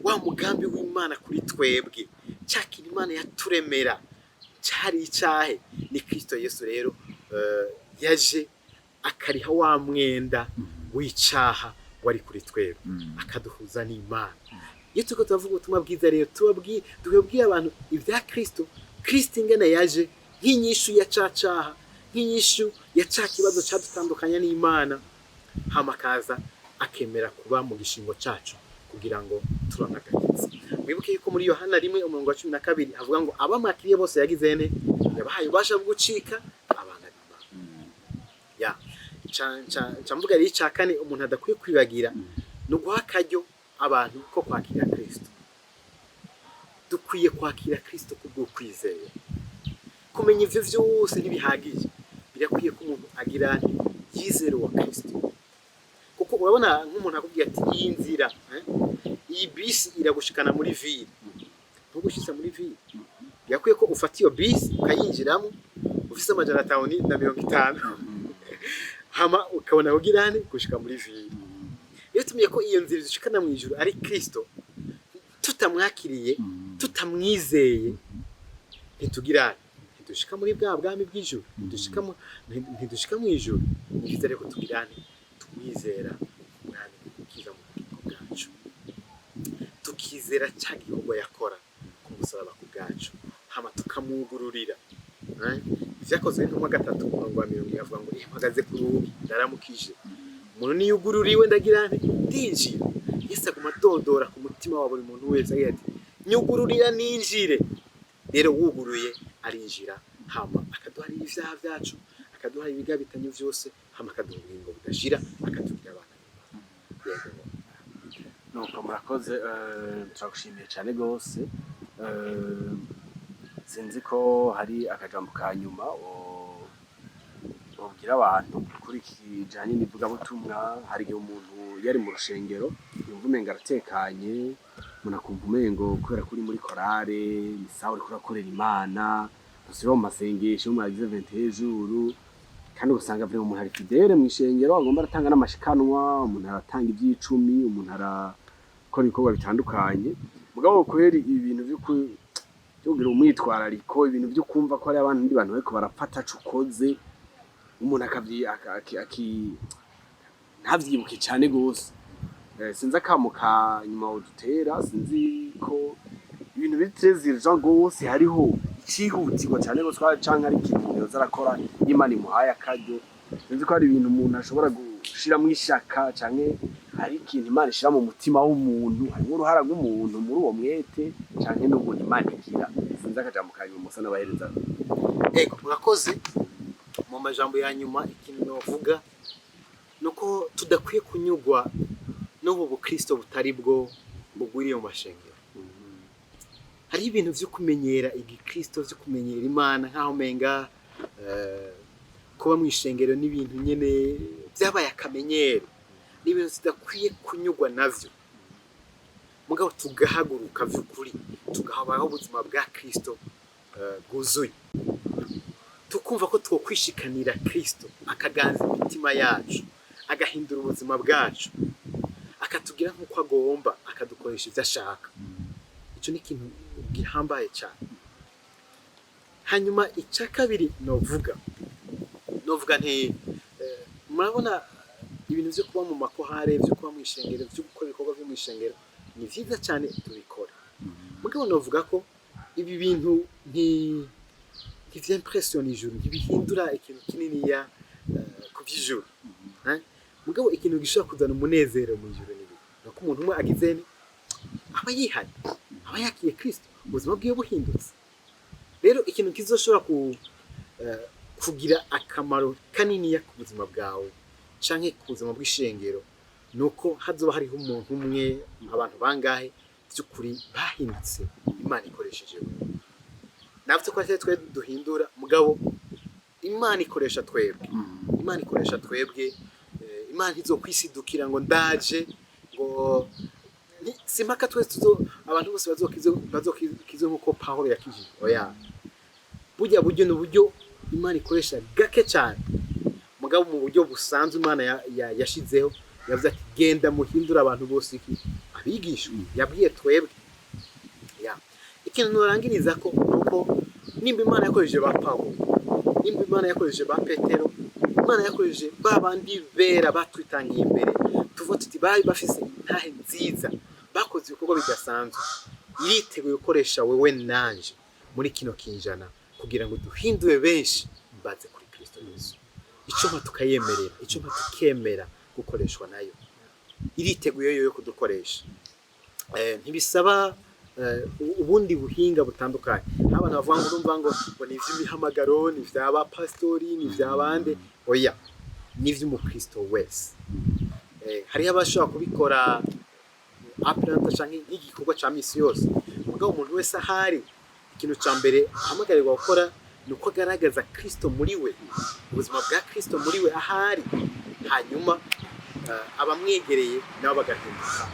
wa mugambi w'Imana kuri twebwe, cya kintu Imana yaturemera cyari icyahe. Ni Kristo Yesu rero yaje akariha wa mwenda w'icaha wari kuri twebwe, akaduhuza n'Imana. Iyo turiko turavuga ubutumwa bwiza rero tubabwira abantu ibya Kristo ingene yaje nk'inyishu ya cacaha, nk'inyishu ya ca kibazo cadutandukanya n'Imana, hama akaza akemera kuba mu gishingo cacu kugira ngo turonke agakiza. Mwibuke yuko muri Yohana 1:12 havuga ngo abamwakiriye bose yagize ene, yabahaye ubasha bwo gucika abana b'Imana. Mvuga rero icya kane umuntu adakwiye kwibagira ni uguha akaryo abantu ko kwakira Kristo. Dukwiye kwakira Kristo kubwo kwizera. Kumenya ivyo vyose ntibihagije, birakwiye ko umuntu agira yizero wa Kristo. Kuko urabona nk'umuntu akubwiye ati iyi nzira, iyi bisi iragushikana muri ville, ntugushitsa muri ville, birakwiye ko ufata iyo bisi ukayinjiramo ufise amajana 550 hama ukabona kugirane gushika muri ville. Iyo tumenye ko iyo nzira zishikana mu ijuru ari Kristo, tutamwakiriye, tutamwizeye, ntidushika muri bwa bwami bw'ijuru, ntidushika mu ijuru. Ni byiza rero ko tumwizera umwami ukiza mu bugingo bwacu, tukizera cya gikorwa yakora ku musaraba ku bwacu, hama tukamwugururira. Vyakozwe n'intumwa 3:20 avuga ngo ihagaze ku rugi ndaramukije, umuntu niyugururiwe ndagirane ndinjira. Yesu aguma dodora ku mutima wa buri muntu wese agira ati nyugururira ninjire. Rero wuguruye arinjira, hama akaduha ibyaha byacu, akaduha ibigabitanyo byose, hama akaduha ubugingo budashira, akatugira abana b'Imana. Nuko murakoze, turagushimiye cyane gose. Sinzi ko hari akajambo ka nyuma ubwira abantu kuri kijanye n'ivugabutumwa. Hari igihe umuntu yari mu rushengero yumva umenga aratekanye, umuntu akumva umengo kubera kuri muri korale ni sawa uriko urakorera Imana, usiba mu masengesho mwagize 20 hejuru, kandi usanga vile umuntu ari fidele mu ishengero, agomba aratanga n'amashikanwa, umuntu aratanga iby'icumi, umuntu arakora ibikorwa bitandukanye. Mugabo kweri ibintu by'ugira umwitwarariko, ibintu byo kumva ko ari abantu bariko barapfata cukoze, umuntu ntavyibuke cyane gose. Sinzi akamuka nyuma udutera, sinzi ko ibintu bitezirja gose, hariho icihutirwa cyane gose canke ari ikintu umuntu yoza arakora Imana imuhaye akaryo. Sinzi ko hari ibintu umuntu ashobora gushira mu ishaka, canke hari ikintu Imana ishira mu mutima w'umuntu, hari uruhara rw'umuntu muri uwo mwete, canke n'ubuntu Imana igira. Sinzi akajambo ka nyuma musa n'abahereza. Murakoze. Mu majambo ya nyuma ikintu novuga nuko tudakwiye kunyugwa n'ubu bukristo butari bwo bugwiriye mu mashengero. Hari ibintu vyo kumenyera igikristo, vyo kumenyera Imana nkaho menga kuba mu ishengero n'ibintu nyene byabaye akamenyero, n'ibintu tudakwiye kunyugwa navyo. Mugabo tugahaguruka vy'ukuri, tugahabaho ubuzima bwa Kristo bwuzuye, tukumva ko twokwishikanira Kristo akaganza imitima yacu, agahindura ubuzima bwacu, akatugira nk'uko agomba, akadukoresha ivyo ashaka. Ico ni ikintu gihambaye cyane. Hanyuma icya kabiri novuga nti murabona ibintu vyo kuba mu makohare, vyo kuba mu ishengero, vyo gukora ibikorwa vyo mu ishengero ni vyiza cyane tubikora. Mugabo novuga ko ibi bintu ntivyimpressiona ijuru ntibihindura ikintu kininiya ku by'ijuru mugabo ikintu gishobora kuzana umunezero mu ijuru nibi nuko umuntu umwe agize aba yihanye aba yakiye Kristo ubuzima bwiwe buhindutse rero ikintu kizoshobora kugira akamaro kaniniya ku buzima bwawe canke ku buzima bw'ishengero nuko hazoba hariho umuntu umwe abantu bangahe by'ukuri bahindutse Imana ikoresheje navyo ko twe duhindura mugabo Imana ikoresha twebwe Imana izokwisidukira ngo ndaje ngo simpaka twese abantu bose bazokizo nkuko Pawulo yakijije oya buryo n'uburyo Imana ikoresha gake cyane mugabo mu buryo busanzwe Imana yashizeho yavuze ati genda muhindura abantu bose abigisha yabwiye twebwe ikintu norangiriza ko nuko nimba Imana yakoresheje ba Pawulo nimba Imana yakoresheje ba Petero Imana yakoresheje babandi bera batwitangiye imbere tuvuga tuti bari bafise intahe nziza bakoze ibikorwa bidasanzwe iriteguye gukoresha wewe nanje muri kino kinjana kugira ngo duhindure benshi baze kuri Kristo Yesu icyo tukayemerera icyo tukemera gukoreshwa nayo iriteguye yo kudukoresha ntibisaba ubundi buhinga butandukanye abantu bavuga ngo urumva ngo ni ivy'imihamagaro ni vy'aba pastori ni vy'abande oya ni vy'umukristo wese hari abashobora kubikora aplanta canke nk'igikorwa ca misi yose mugabo umuntu wese ahari ikintu ca mbere ahamagarirwa gukora nuko agaragaza Kristo muri we ubuzima bwa Kristo muri we ahari hanyuma abamwegereye nabo bagahinduka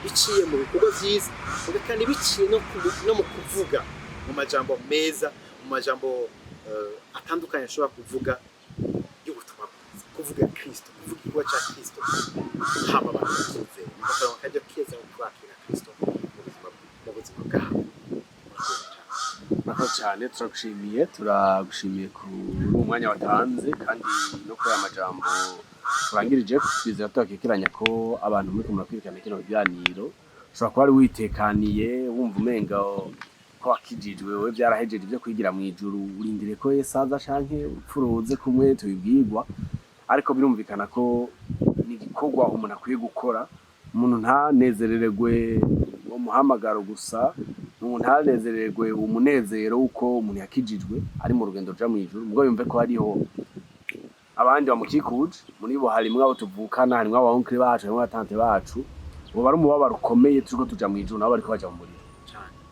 biciye mu bikorwa vyiza kandi biciye no mu kuvuga mu majambo meza mu majambo atandukanye ashobora kuvuga y'ubutumwa kuvuga Kristo kuvuga igikorwa ca Kristo haba abantu bakaronka akaryo keza ko kwakira Kristo mu buzima bwabo cyane turagushimiye ku mwanya watanze kandi no kuri amajambo turangirije twizera tukikiranya ko abantu muri kumurakwirikana kino biganiro ushobora kuba ari witekaniye wumva umenga ko wakijijwe wewe byarahejeje ibyo kwigira mu ijuru urindire ko Yesu aza canke upfuruze kumwe tubibwirwa ariko birumvikana ko ni igikorwa umuntu akwiye gukora umuntu ntanezerererwe wo muhamagaro gusa umuntu ntanezerererwe umunezero uko umuntu yakijijwe ari mu rugendo ruja mu ijuru mugabo yumve ko hariho abandi bamukikuje muri bo harimwe abo tuvukana harimwe abahunkire bacu harimwe abatante bacu ubu bari umubabaro ukomeye turiko tuja mu ijuru nabo bariko baja mu muriro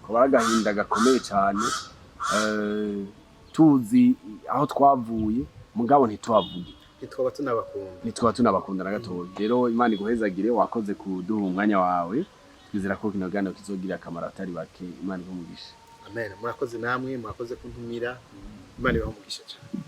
ko baragahinda gakomeye cyane tuzi aho twavuye mugabo ntituhavuge ntitwaba tunabakunda na gatoya rero Imana iguhezagire wakoze kuduha umwanya wawe twizera ko kino kiganiro kizogira akamaro atari bake Imana igumugisha amen murakoze namwe murakoze kuntumira Imana ibahe umugisha cyane